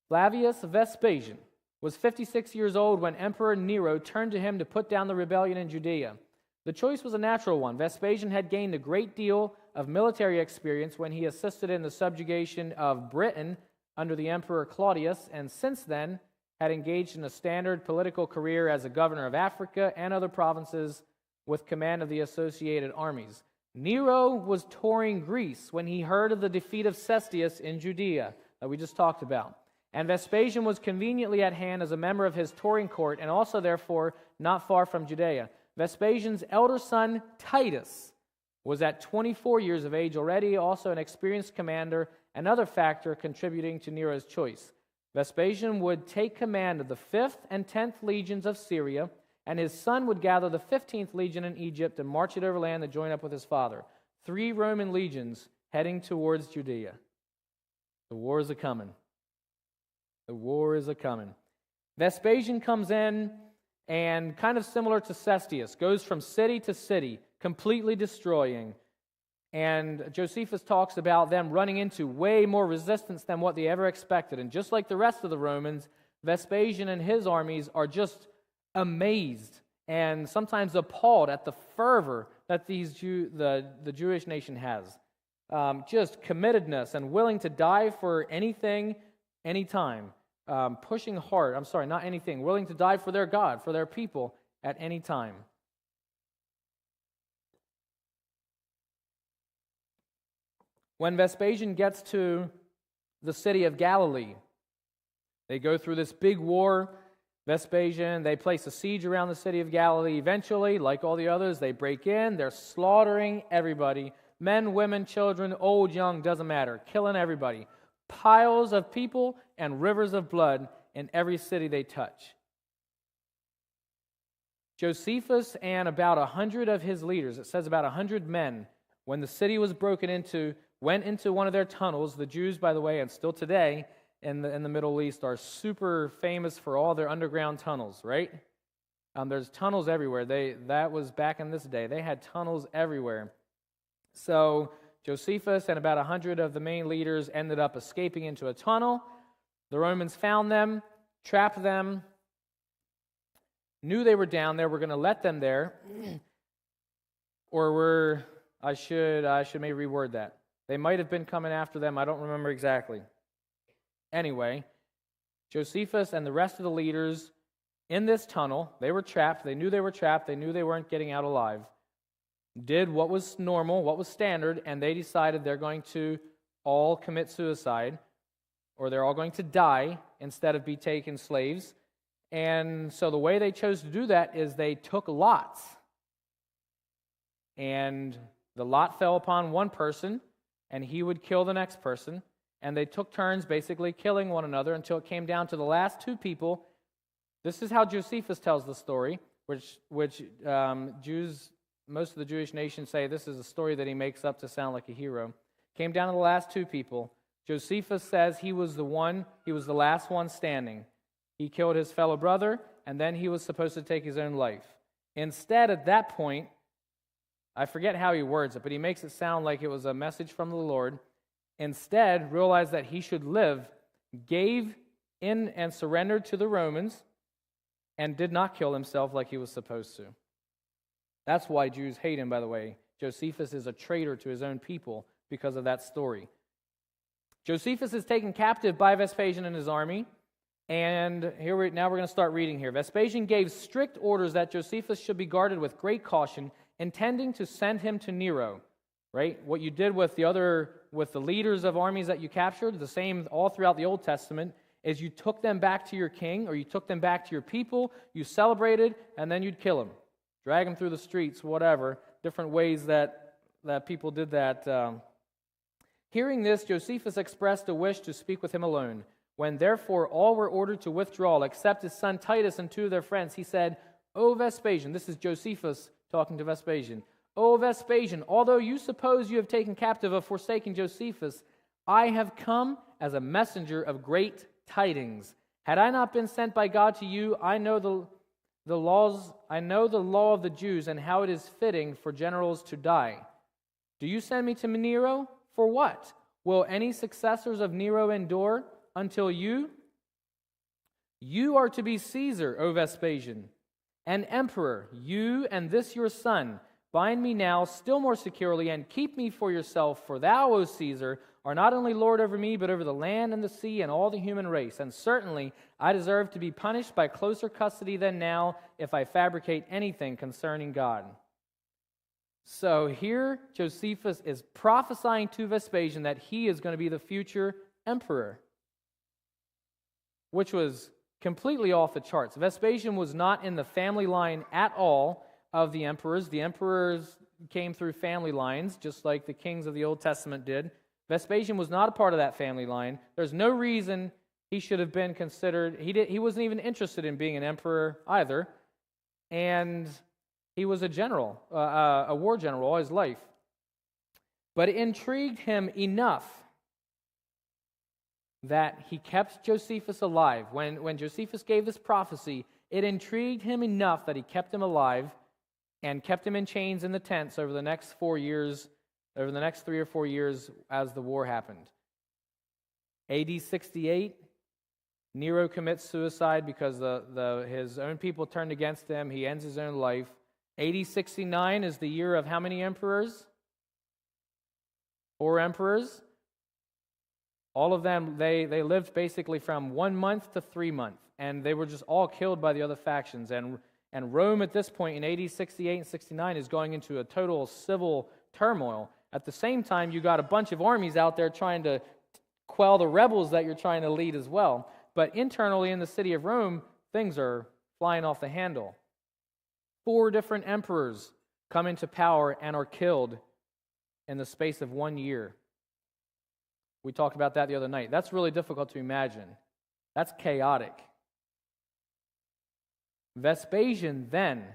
Speaker 1: Flavius Vespasian was 56 years old when Emperor Nero turned to him to put down the rebellion in Judea. The choice was a natural one. Vespasian had gained a great deal of military experience when he assisted in the subjugation of Britain under the Emperor Claudius, and since then had engaged in a standard political career as a governor of Africa and other provinces with command of the associated armies. Nero was touring Greece when he heard of the defeat of Cestius in Judea that we just talked about. And Vespasian was conveniently at hand as a member of his touring court and also, therefore, not far from Judea. Vespasian's elder son, Titus, was at 24 years of age already, also an experienced commander, another factor contributing to Nero's choice. Vespasian would take command of the 5th and 10th legions of Syria, and his son would gather the 15th legion in Egypt and march it overland to join up with his father. 3 Roman legions heading towards Judea. The war is a-coming. The war is a-coming. Vespasian comes in and, kind of similar to Cestius, goes from city to city, completely destroying. And Josephus talks about them running into way more resistance than what they ever expected. And just like the rest of the Romans, Vespasian and his armies are just amazed and sometimes appalled at the fervor that the Jewish nation has. Just committedness and willing to die for anything, anytime. Pushing hard, not anything, willing to die for their God, for their people at any time. When Vespasian gets to the city of Galilee, they go through this big war. Vespasian, they place a siege around the city of Galilee. Eventually, like all the others, they break in. They're slaughtering everybody. Men, women, children, old, young, doesn't matter. Killing everybody. Piles of people and rivers of blood in every city they touch. Josephus and about 100 of his leaders, it says about 100 men, when the city was broken into, went into one of their tunnels. The Jews, by the way, and still today in the Middle East, are super famous for all their underground tunnels, right? There's tunnels everywhere. That was back in this day. They had tunnels everywhere. So Josephus and about 100 of the main leaders ended up escaping into a tunnel. The Romans found them, trapped them, knew they were down there, were going to let them there, I should maybe reword that. They might have been coming after them. I don't remember exactly. Anyway, Josephus and the rest of the leaders in this tunnel, they were trapped. They knew they were trapped. They knew they weren't getting out alive. Did what was normal, what was standard, and they decided they're going to all commit suicide, or they're all going to die instead of be taken slaves. And so the way they chose to do that is they took lots. And the lot fell upon one person, and he would kill the next person. And they took turns basically killing one another until it came down to the last two people. This is how Josephus tells the story, which Jews, most of the Jewish nation say this is a story that he makes up to sound like a hero. Came down to the last two people. Josephus says he was the last one standing. He killed his fellow brother, and then he was supposed to take his own life. Instead, at that point, I forget how he words it, but he makes it sound like it was a message from the Lord. Instead, realized that he should live, gave in and surrendered to the Romans, and did not kill himself like he was supposed to. That's why Jews hate him, by the way. Josephus is a traitor to his own people because of that story. Josephus is taken captive by Vespasian and his army, and now we're going to start reading here. Vespasian gave strict orders that Josephus should be guarded with great caution, intending to send him to Nero. Right? What you did with the leaders of armies that you captured, the same all throughout the Old Testament, is you took them back to your king, or you took them back to your people, you celebrated, and then you'd kill them. Drag them through the streets, whatever, different ways that people did that. Hearing this, Josephus expressed a wish to speak with him alone. When therefore all were ordered to withdraw, except his son Titus and two of their friends, he said, O Vespasian, this is Josephus talking to Vespasian, O Vespasian, although you suppose you have taken captive of forsaking Josephus, I have come as a messenger of great tidings. Had I not been sent by God to you, I know the law of the Jews and how it is fitting for generals to die. Do you send me to Nero? For what? Will any successors of Nero endure until you? You are to be Caesar, O Vespasian, and emperor, you and this your son. Bind me now still more securely, and keep me for yourself, for thou, O Caesar, are not only Lord over me, but over the land and the sea and all the human race. And certainly I deserve to be punished by closer custody than now if I fabricate anything concerning God. So here Josephus is prophesying to Vespasian that he is going to be the future emperor, which was completely off the charts. Vespasian was not in the family line at all of the emperors. The emperors came through family lines, just like the kings of the Old Testament did. Vespasian was not a part of that family line. There's no reason he should have been considered. He wasn't even interested in being an emperor either. And he was a general, a war general all his life. But it intrigued him enough that he kept Josephus alive. When Josephus gave this prophecy, it intrigued him enough that he kept him alive and kept him in chains in the tents over the next 4 years, over the next 3 or 4 years as the war happened. AD 68, Nero commits suicide because his own people turned against him. He ends his own life. AD 69 is the year of how many emperors? 4 emperors. All of them, they lived basically from 1 month to 3 months, and they were just all killed by the other factions. And Rome at this point in AD 68 and 69 is going into a total civil turmoil. At the same time, you got a bunch of armies out there trying to quell the rebels that you're trying to lead as well. But internally in the city of Rome, things are flying off the handle. 4 different emperors come into power and are killed in the space of 1 year. We talked about that the other night. That's really difficult to imagine. That's chaotic. Vespasian then,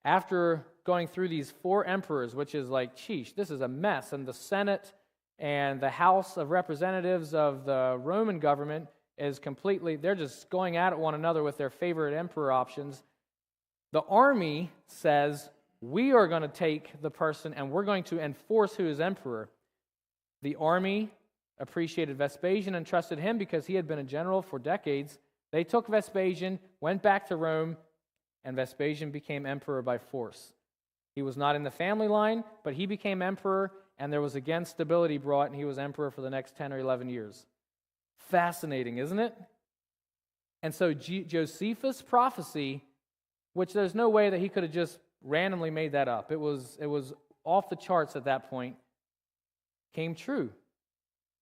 Speaker 1: after going through these 4 emperors, which is like, sheesh, this is a mess, and the Senate and the House of Representatives of the Roman government is completely, they're just going at one another with their favorite emperor options. The army says, we are going to take the person and we're going to enforce who is emperor. The army appreciated Vespasian and trusted him because he had been a general for decades. They took Vespasian, went back to Rome, and Vespasian became emperor by force. He was not in the family line, but he became emperor, and there was again stability brought, and he was emperor for the next 10 or 11 years. Fascinating, isn't it? And so Josephus' prophecy, which there's no way that he could have just randomly made that up. It was off the charts at that point, came true.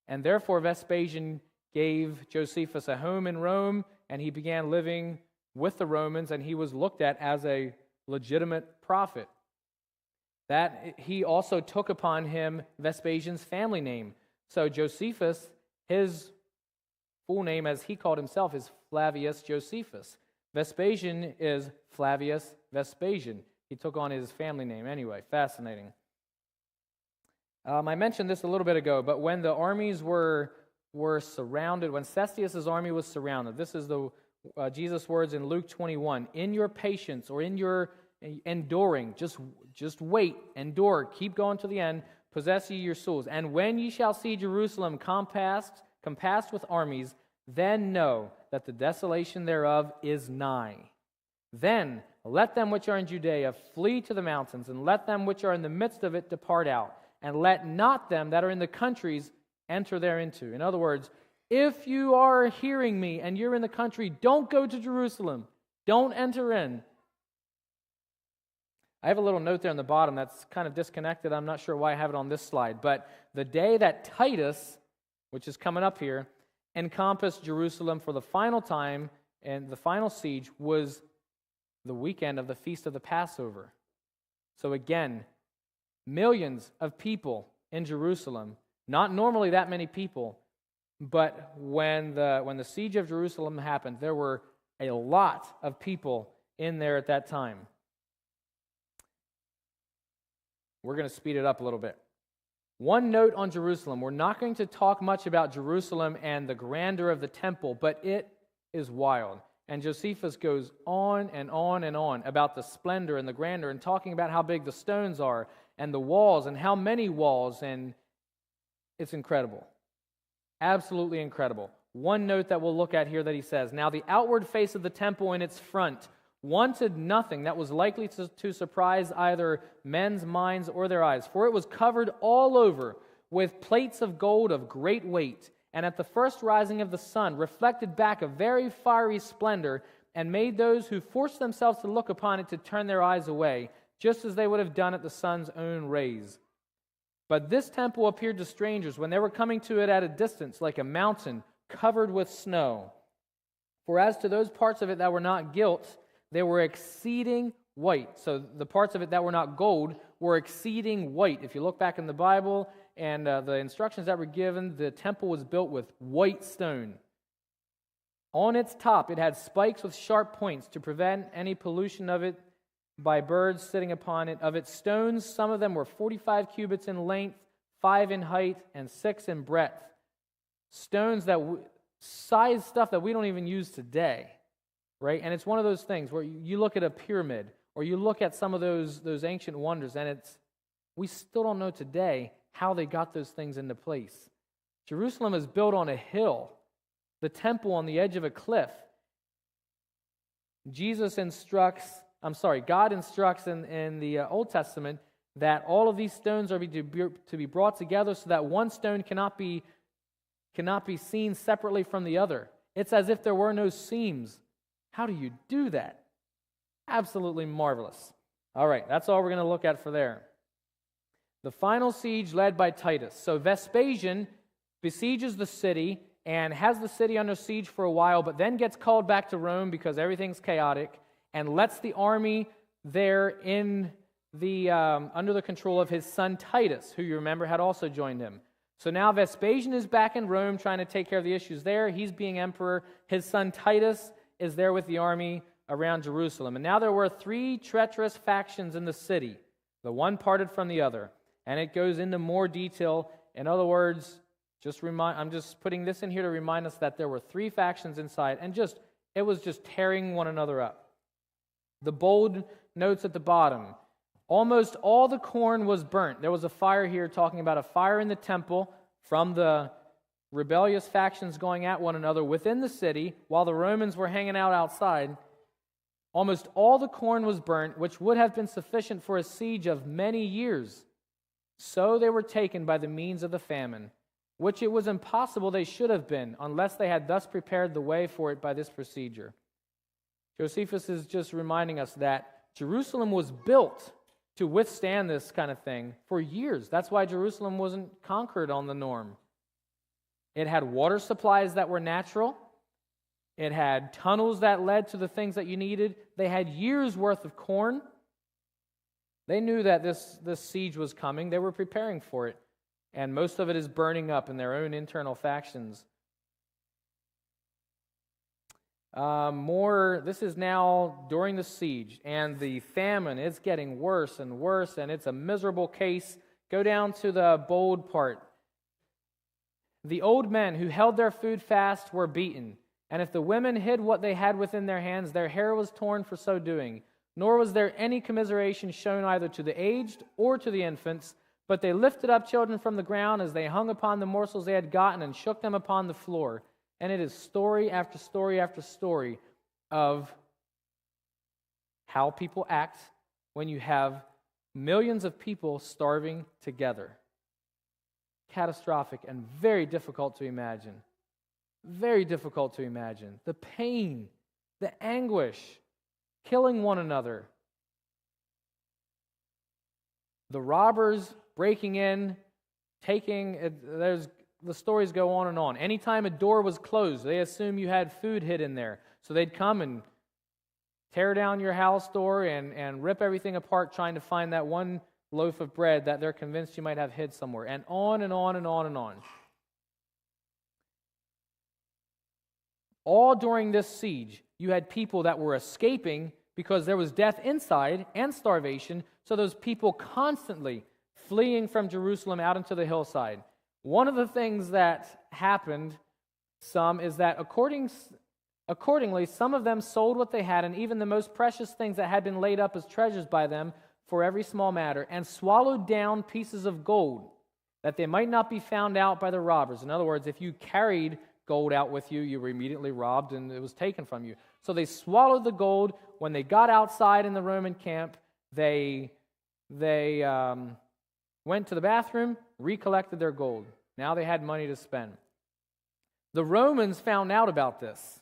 Speaker 1: And therefore Vespasian gave Josephus a home in Rome, and he began living with the Romans, and he was looked at as a legitimate prophet. That he also took upon him Vespasian's family name. So Josephus, his full name as he called himself is Flavius Josephus. Vespasian is Flavius Vespasian. He took on his family name anyway. Fascinating. I mentioned this a little bit ago, but when the armies were surrounded, when Cestius' army was surrounded, this is the Jesus' words in Luke 21, in your patience or in your enduring, just wait, endure, keep going to the end, possess ye your souls. And when ye shall see Jerusalem compassed with armies, then know that the desolation thereof is nigh. Then let them which are in Judea flee to the mountains, and let them which are in the midst of it depart out, and let not them that are in the countries enter thereinto. In other words, if you are hearing me and you're in the country, don't go to Jerusalem. Don't enter in. I have a little note there on the bottom that's kind of disconnected. I'm not sure why I have it on this slide. But the day that Titus, which is coming up here, encompassed Jerusalem for the final time, and the final siege was the weekend of the Feast of the Passover. So again, millions of people in Jerusalem, not normally that many people, but when the siege of Jerusalem happened, there were a lot of people in there at that time. We're going to speed it up a little bit. One note on Jerusalem. We're not going to talk much about Jerusalem and the grandeur of the temple, but it is wild. And Josephus goes on and on and on about the splendor and the grandeur and talking about how big the stones are and the walls and how many walls, and it's incredible. Absolutely incredible. One note that we'll look at here that he says, now the outward face of the temple in its front wanted nothing that was likely to surprise either men's minds or their eyes, for it was covered all over with plates of gold of great weight, and at the first rising of the sun reflected back a very fiery splendor, and made those who forced themselves to look upon it to turn their eyes away, just as they would have done at the sun's own rays. But this temple appeared to strangers when they were coming to it at a distance, like a mountain covered with snow. For as to those parts of it that were not gilt, they were exceeding white. So the parts of it that were not gold were exceeding white. If you look back in the Bible and the instructions that were given, the temple was built with white stone. On its top, it had spikes with sharp points to prevent any pollution of it by birds sitting upon it. Of its stones, some of them were 45 cubits in length, 5 in height, and 6 in breadth. Stones that size stuff that we don't even use today, right? And it's one of those things where you look at a pyramid or you look at some of those ancient wonders, and we still don't know today how they got those things into place. Jerusalem is built on a hill, the temple on the edge of a cliff. God instructs in the Old Testament that all of these stones are to be brought together so that one stone cannot be seen separately from the other. It's as if there were no seams. How do you do that? Absolutely marvelous. All right, that's all we're going to look at for there. The final siege led by Titus. So Vespasian besieges the city and has the city under siege for a while, but then gets called back to Rome because everything's chaotic, and lets the army there in under the control of his son Titus, who you remember had also joined him. So now Vespasian is back in Rome trying to take care of the issues there. He's being emperor. His son Titus is there with the army around Jerusalem. And now there were 3 treacherous factions in the city. The one parted from the other. And it goes into more detail. In other words, I'm just putting this in here to remind us that there were 3 factions inside, and it was just tearing one another up. The bold notes at the bottom. Almost all the corn was burnt. There was a fire here, talking about a fire in the temple from the rebellious factions going at one another within the city while the Romans were hanging out outside. Almost all the corn was burnt, which would have been sufficient for a siege of many years. So they were taken by the means of the famine, which it was impossible they should have been, unless they had thus prepared the way for it by this procedure. Josephus is just reminding us that Jerusalem was built to withstand this kind of thing for years. That's why Jerusalem wasn't conquered on the norm. It had water supplies that were natural. It had tunnels that led to the things that you needed. They had years' worth of corn. They knew that this siege was coming. They were preparing for it. And most of it is burning up in their own internal factions. This is now during the siege, and the famine is getting worse and worse, and it's a miserable case. Go down to the bold part. The old men who held their food fast were beaten, and if the women hid what they had within their hands, their hair was torn for so doing. Nor was there any commiseration shown either to the aged or to the infants, but they lifted up children from the ground as they hung upon the morsels they had gotten and shook them upon the floor. And it is story after story after story of how people act when you have millions of people starving together. Catastrophic and very difficult to imagine. Very difficult to imagine. The pain, the anguish, killing one another. The robbers breaking in, the stories go on and on. Anytime a door was closed, they assume you had food hid in there. So they'd come and tear down your house door and rip everything apart trying to find that one loaf of bread that they're convinced you might have hid somewhere. And on and on and on and on. All during this siege, you had people that were escaping because there was death inside and starvation, so those people constantly fleeing from Jerusalem out into the hillside. One of the things that happened is that accordingly, some of them sold what they had, and even the most precious things that had been laid up as treasures by them for every small matter, and swallowed down pieces of gold, that they might not be found out by the robbers. In other words, if you carried gold out with you, you were immediately robbed and it was taken from you. So they swallowed the gold. When they got outside in the Roman camp, they went to the bathroom, recollected their gold. Now they had money to spend. The Romans found out about this.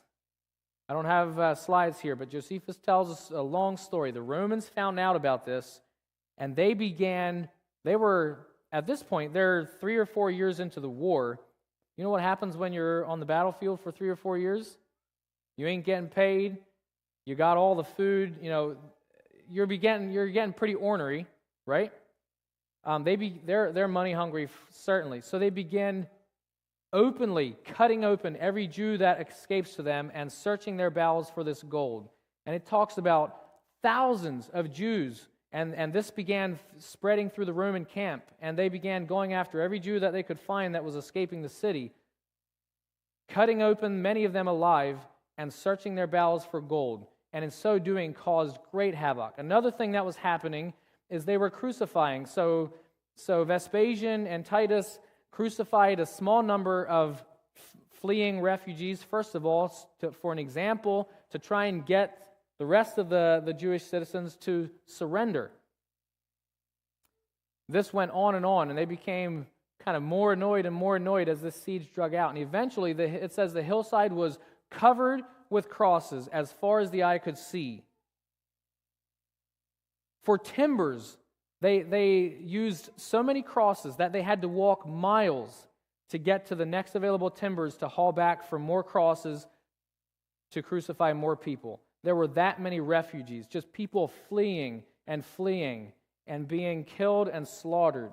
Speaker 1: I don't have slides here, but Josephus tells us a long story. The Romans found out about this, and at this point, they're 3 or 4 years into the war. You know what happens when you're on the battlefield for 3 or 4 years? You ain't getting paid. You got all the food. You're getting pretty ornery, right? They're money hungry, certainly. So they begin openly cutting open every Jew that escapes to them and searching their bowels for this gold. And it talks about thousands of Jews, and this began spreading through the Roman camp, and they began going after every Jew that they could find that was escaping the city, cutting open many of them alive and searching their bowels for gold, and in so doing caused great havoc. Another thing that was happening is they were crucifying. So Vespasian and Titus crucified a small number of fleeing refugees, first of all, for an example, to try and get the rest of the Jewish citizens to surrender. This went on, and they became kind of more annoyed and more annoyed as this siege drug out. And eventually, it says the hillside was covered with crosses as far as the eye could see. For timbers, they used so many crosses that they had to walk miles to get to the next available timbers to haul back for more crosses to crucify more people. There were that many refugees, just people fleeing and being killed and slaughtered.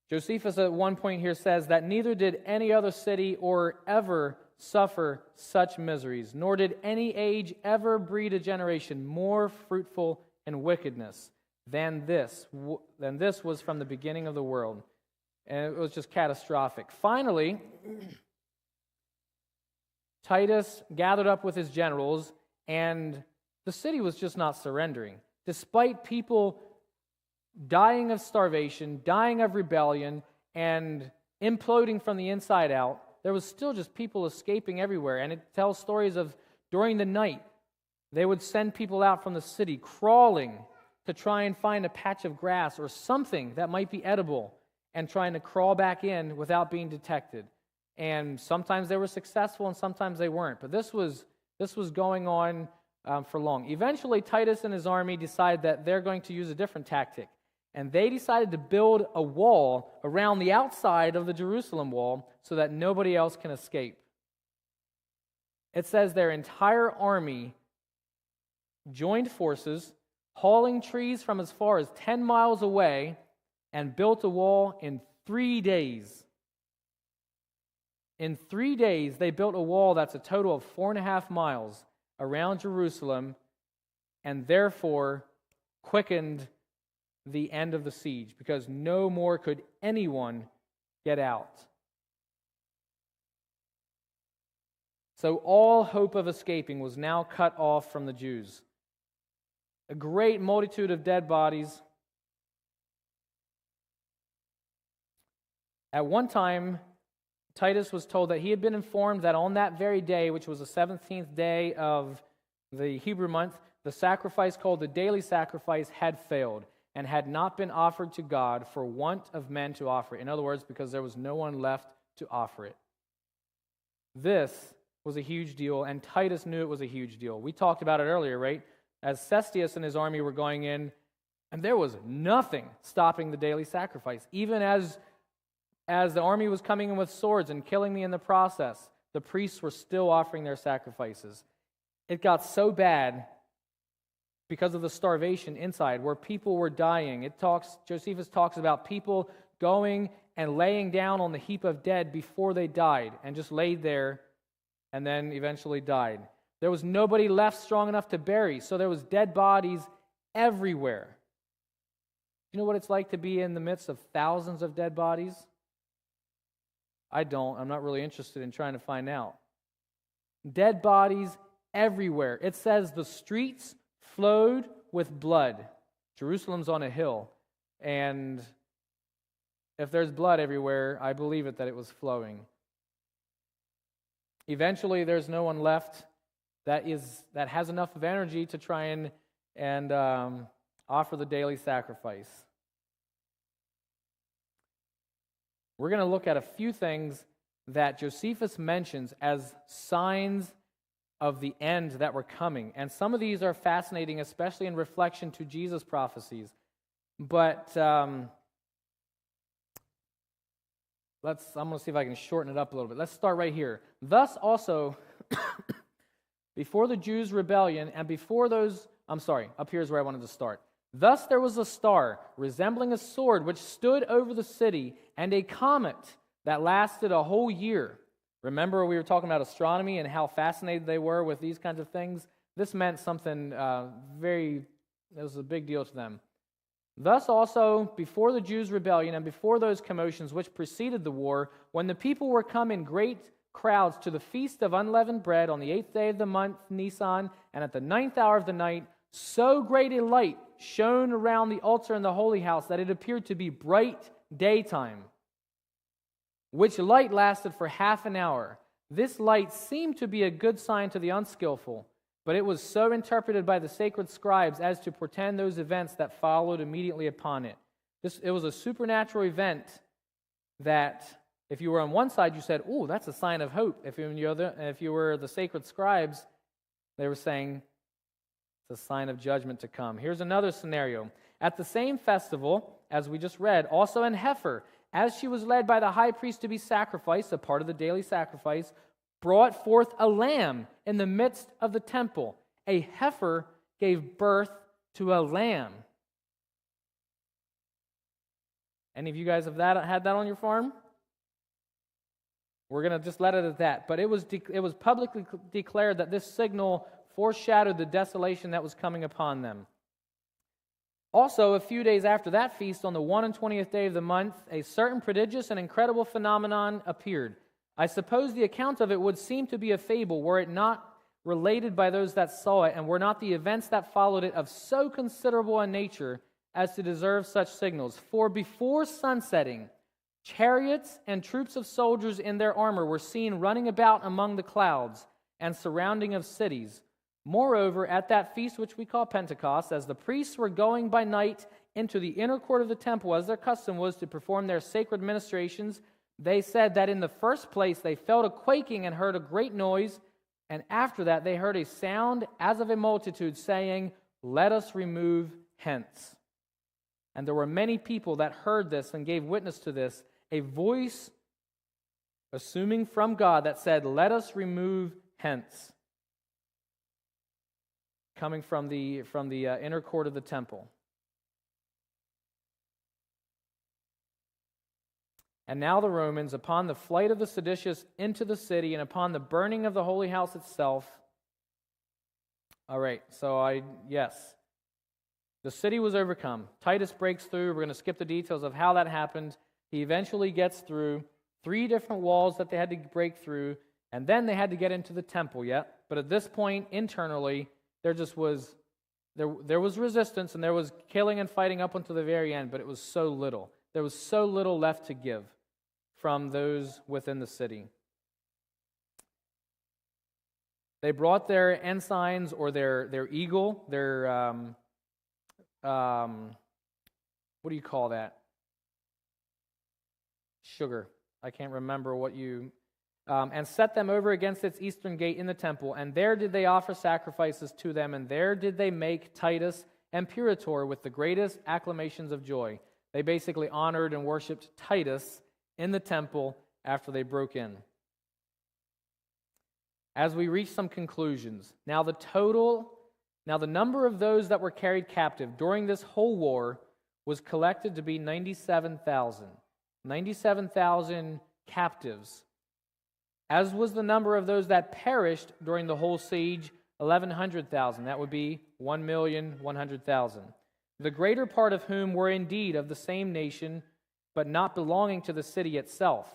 Speaker 1: Josephus at one point here says that neither did any other city or ever suffer such miseries, nor did any age ever breed a generation more fruitful in wickedness than this was from the beginning of the world. And it was just catastrophic. Finally, Titus gathered up with his generals, and the city was just not surrendering. Despite people dying of starvation, dying of rebellion, and imploding from the inside out, there was still just people escaping everywhere. And it tells stories of during the night, they would send people out from the city crawling to try and find a patch of grass or something that might be edible and trying to crawl back in without being detected. And sometimes they were successful and sometimes they weren't. But this was going on for long. Eventually, Titus and his army decide that they're going to use a different tactic. And they decided to build a wall around the outside of the Jerusalem wall so that nobody else can escape. It says their entire army joined forces, hauling trees from as far as 10 miles away, and built a wall in 3 days. In 3 days, they built a wall that's a total of 4.5 miles around Jerusalem, and therefore quickened the end of the siege, because no more could anyone get out. So all hope of escaping was now cut off from the Jews. A great multitude of dead bodies. At one time, Titus was told that he had been informed that on that very day, which was the 17th day of the Hebrew month, the sacrifice called the daily sacrifice had failed and had not been offered to God for want of men to offer it. In other words, because there was no one left to offer it. This was a huge deal, and Titus knew it was a huge deal. We talked about it earlier, right? As Cestius and his army were going in, and there was nothing stopping the daily sacrifice. Even as the army was coming in with swords and killing me in the process, the priests were still offering their sacrifices. It got so bad because of the starvation inside, where people were dying. Josephus talks about people going and laying down on the heap of dead before they died, and just laid there and then eventually died. There was nobody left strong enough to bury, so there was dead bodies everywhere. You know what it's like to be in the midst of thousands of dead bodies? I don't. I'm not really interested in trying to find out. Dead bodies everywhere. It says the streets flowed with blood. Jerusalem's on a hill, and if there's blood everywhere, I believe it that it was flowing. Eventually, there's no one left that has enough of energy to try and offer the daily sacrifice. We're going to look at a few things that Josephus mentions as signs of the end that were coming. And some of these are fascinating, especially in reflection to Jesus' prophecies. But I'm going to see if I can shorten it up a little bit. Let's start right here. Thus also, before the Jews' rebellion, and before those, up here is where I wanted to start. Thus there was a star resembling a sword which stood over the city, and a comet that lasted a whole year. Remember we were talking about astronomy and how fascinated they were with these kinds of things? This meant something it was a big deal to them. Thus also, before the Jews' rebellion and before those commotions which preceded the war, when the people were come in great crowds to the feast of unleavened bread on the 8th day of the month Nisan, and at the 9th hour of the night, so great a light shone around the altar in the holy house that it appeared to be bright daytime, which light lasted for half an hour. This light seemed to be a good sign to the unskillful, but it was so interpreted by the sacred scribes as to portend those events that followed immediately upon it. It was a supernatural event that, if you were on one side, you said, "Oh, that's a sign of hope." If you were the sacred scribes, they were saying it's a sign of judgment to come. Here's another scenario. At the same festival, as we just read, also an heifer, as she was led by the high priest to be sacrificed, a part of the daily sacrifice, brought forth a lamb in the midst of the temple. A heifer gave birth to a lamb. Any of you guys have had that on your farm? We're going to just let it at that. But it was publicly declared that this signal foreshadowed the desolation that was coming upon them. Also, a few days after that feast, on the 21st day of the month, a certain prodigious and incredible phenomenon appeared. I suppose the account of it would seem to be a fable, were it not related by those that saw it, and were not the events that followed it of so considerable a nature as to deserve such signals. For before sunsetting, chariots and troops of soldiers in their armor were seen running about among the clouds and surrounding of cities. Moreover, at that feast which we call Pentecost, as the priests were going by night into the inner court of the temple, as their custom was to perform their sacred ministrations, they said that in the first place they felt a quaking and heard a great noise, and after that they heard a sound as of a multitude saying, "Let us remove hence." And there were many people that heard this and gave witness to this, a voice assuming from God that said, "Let us remove hence," coming from the inner court of the temple. And now the Romans, upon the flight of the seditious into the city and upon the burning of the holy house itself. All right, yes. The city was overcome. Titus breaks through. We're going to skip the details of how that happened. He eventually gets through 3 different walls that they had to break through, and then they had to get into the temple yet. But at this point, internally, there was resistance, and there was killing and fighting up until the very end, but it was so little. There was so little left to give from those within the city. They brought their ensigns or their eagle, their what do you call that? Sugar. I can't remember what you... and set them over against its eastern gate in the temple. And there did they offer sacrifices to them, and there did they make Titus imperator with the greatest acclamations of joy. They basically honored and worshipped Titus in the temple after they broke in. As we reach some conclusions, now the number of those that were carried captive during this whole war was collected to be 97,000. 97,000 captives. As was the number of those that perished during the whole siege, 1,100,000. That would be 1,100,000. The greater part of whom were indeed of the same nation, but not belonging to the city itself.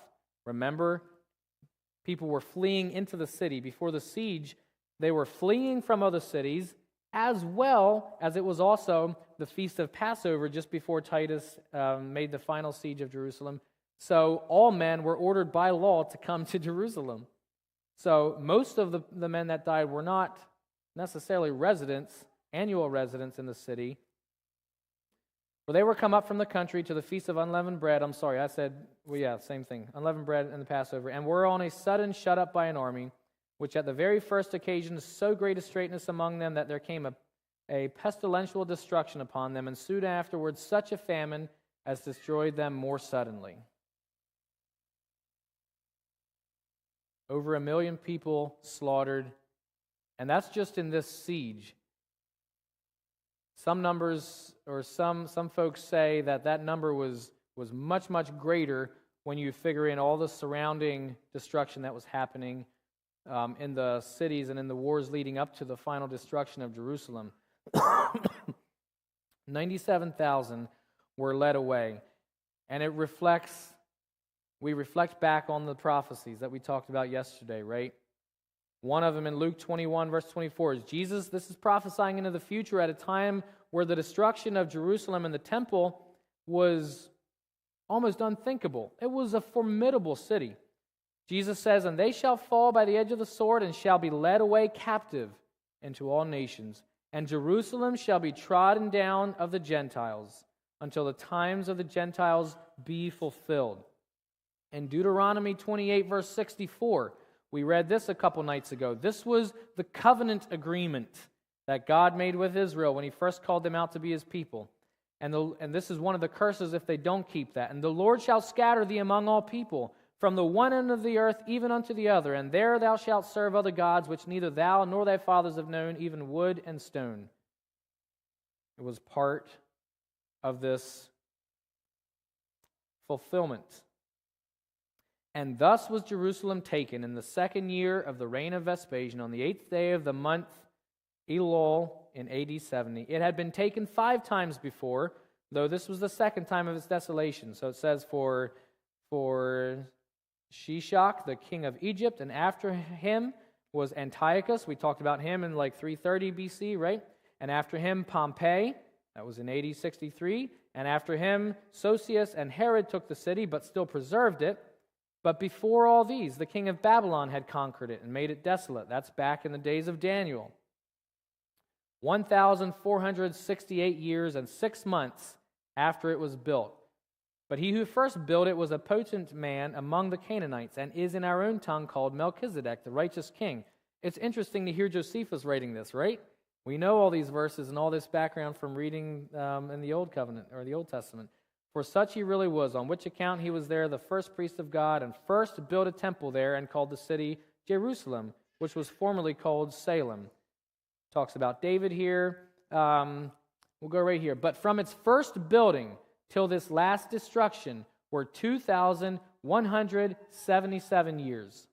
Speaker 1: Remember, people were fleeing into the city. Before the siege, they were fleeing from other cities, as well as it was also the Feast of Passover just before Titus made the final siege of Jerusalem. So all men were ordered by law to come to Jerusalem. So most of the men that died were not necessarily annual residents in the city. For they were come up from the country to the Feast of Unleavened Bread. I'm sorry, I said, same thing. Unleavened bread and the Passover. And were on a sudden shut up by an army, which at the very first occasion so great a straitness among them that there came a pestilential destruction upon them, and soon afterwards such a famine as destroyed them more suddenly. Over 1 million people slaughtered, and that's just in this siege. Some numbers, or some folks say that number was much, much greater when you figure in all the surrounding destruction that was happening in the cities and in the wars leading up to the final destruction of Jerusalem. 97,000 were led away. And we reflect back on the prophecies that we talked about yesterday, right? One of them in Luke 21, verse 24, is Jesus. This is prophesying into the future at a time where the destruction of Jerusalem and the temple was almost unthinkable. It was a formidable city. Jesus says, "And they shall fall by the edge of the sword and shall be led away captive into all nations. And Jerusalem shall be trodden down of the Gentiles until the times of the Gentiles be fulfilled." In Deuteronomy 28, verse 64, we read this a couple nights ago. This was the covenant agreement that God made with Israel when he first called them out to be his people. And this is one of the curses if they don't keep that. "And the Lord shall scatter thee among all people, from the one end of the earth even unto the other, and there thou shalt serve other gods, which neither thou nor thy fathers have known, even wood and stone." It was part of this fulfillment. "And thus was Jerusalem taken in the 2nd year of the reign of Vespasian, on the 8th day of the month Elul in AD 70. It had been taken 5 times before, though this was the 2nd time of its desolation." So it says for Shishak, the king of Egypt, and after him was Antiochus. We talked about him in 330 BC, right? And after him, Pompey. That was in AD 63. And after him, Sosius and Herod took the city, but still preserved it. But before all these, the king of Babylon had conquered it and made it desolate. That's back in the days of Daniel. 1,468 years and 6 months after it was built. But he who first built it was a potent man among the Canaanites, and is in our own tongue called Melchizedek, the righteous king. It's interesting to hear Josephus writing this, right? We know all these verses and all this background from reading in the Old Covenant, or the Old Testament. For such he really was, on which account he was there the first priest of God, and first built a temple there, and called the city Jerusalem, which was formerly called Salem. Talks about David here. We'll go right here. But from its first building till this last destruction were 2,177 years.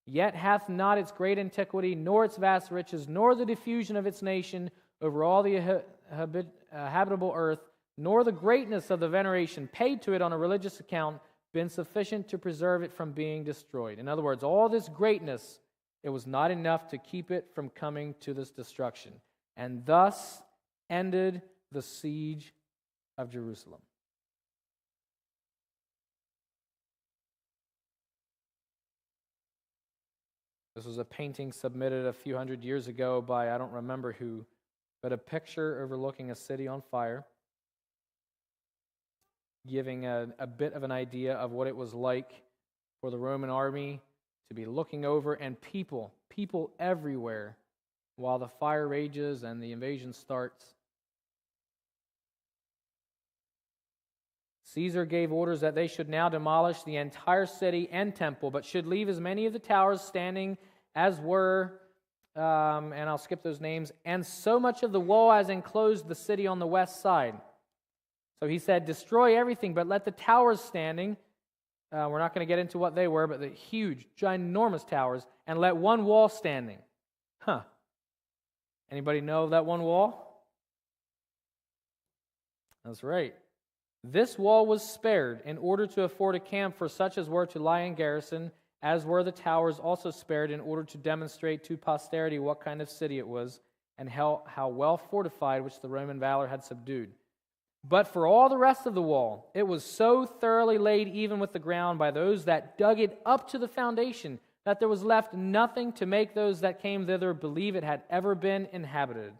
Speaker 1: Yet hath not its great antiquity, nor its vast riches, nor the diffusion of its nation over all the habitable earth, nor the greatness of the veneration paid to it on a religious account, been sufficient to preserve it from being destroyed. In other words, all this greatness, it was not enough to keep it from coming to this destruction. And thus ended the siege of Jerusalem. This was a painting submitted a few hundred years ago by I don't remember who, but a picture overlooking a city on fire, giving a bit of an idea of what it was like for the Roman army to be looking over, and people everywhere while the fire rages and the invasion starts. Caesar gave orders that they should now demolish the entire city and temple, but should leave as many of the towers standing as were, and I'll skip those names, and so much of the wall as enclosed the city on the west side. So he said, destroy everything, but let the towers standing, we're not going to get into what they were, but the huge, ginormous towers, and let one wall standing. Anybody know of that one wall? That's right. This wall was spared in order to afford a camp for such as were to lie in garrison, as were the towers also spared in order to demonstrate to posterity what kind of city it was, and how well fortified which the Roman valor had subdued. But for all the rest of the wall, it was so thoroughly laid even with the ground by those that dug it up to the foundation, that there was left nothing to make those that came thither believe it had ever been inhabited.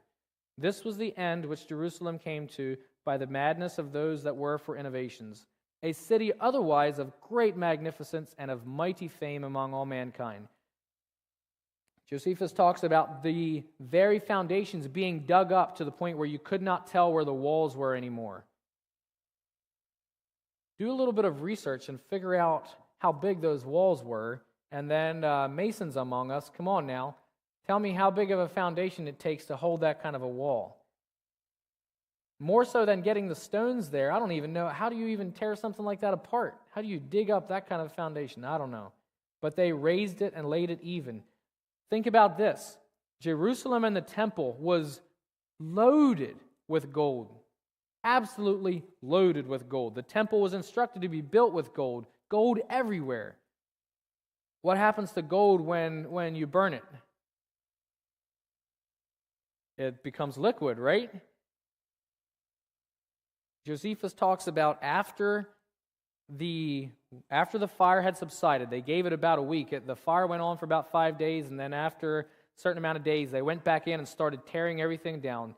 Speaker 1: This was the end which Jerusalem came to by the madness of those that were for innovations, a city otherwise of great magnificence and of mighty fame among all mankind. Josephus talks about the very foundations being dug up to the point where you could not tell where the walls were anymore. Do a little bit of research and figure out how big those walls were, and then masons among us, come on now, tell me how big of a foundation it takes to hold that kind of a wall. More so than getting the stones there, I don't even know. How do you even tear something like that apart? How do you dig up that kind of foundation? I don't know. But they raised it and laid it even. Think about this. Jerusalem and the temple was loaded with gold. Absolutely loaded with gold. The temple was instructed to be built with gold. Gold everywhere. What happens to gold when you burn it? It becomes liquid, right? Josephus talks about after the fire had subsided, they gave it about a week. The fire went on for about 5 days, and then after a certain amount of days, they went back in and started tearing everything down,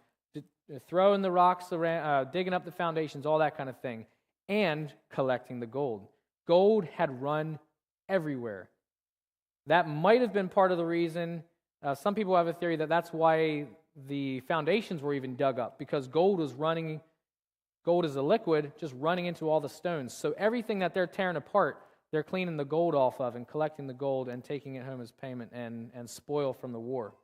Speaker 1: throwing the rocks around, digging up the foundations, all that kind of thing, and collecting the gold. Gold had run everywhere. That might have been part of the reason. Some people have a theory that that's why the foundations were even dug up, because gold is a liquid just running into all the stones. So everything that they're tearing apart, they're cleaning the gold off of and collecting the gold and taking it home as payment and spoil from the war.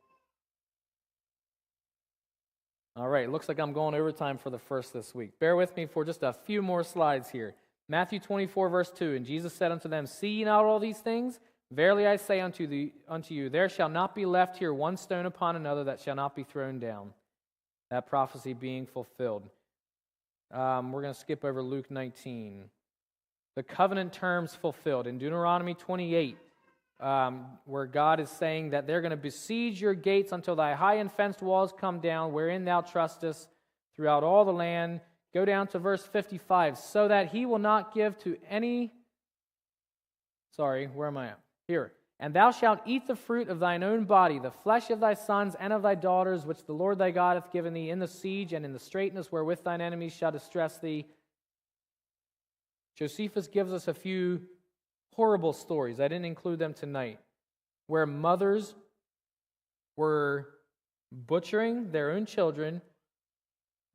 Speaker 1: All right, looks like I'm going overtime for the first this week. Bear with me for just a few more slides here. Matthew 24, verse 2, and Jesus said unto them, see ye not all these things? Verily I say unto you, there shall not be left here one stone upon another that shall not be thrown down. That prophecy being fulfilled. We're going to skip over Luke 19. The covenant terms fulfilled. In Deuteronomy 28, where God is saying that they're going to besiege your gates until thy high and fenced walls come down, wherein thou trustest throughout all the land. Go down to verse 55. So that he will not give to any... Sorry, where am I at? Here. And thou shalt eat the fruit of thine own body, the flesh of thy sons and of thy daughters, which the Lord thy God hath given thee in the siege and in the straitness wherewith thine enemies shall distress thee. Josephus gives us a few horrible stories. I didn't include them tonight, where mothers were butchering their own children,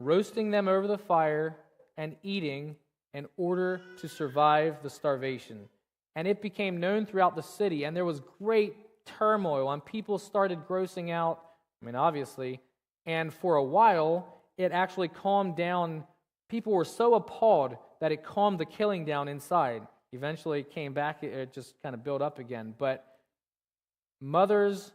Speaker 1: roasting them over the fire, and eating in order to survive the starvation. And it became known throughout the city, and there was great turmoil, and people started grossing out, obviously, and for a while, it actually calmed down. People were so appalled that it calmed the killing down inside. Eventually, it came back, it just kind of built up again. But mothers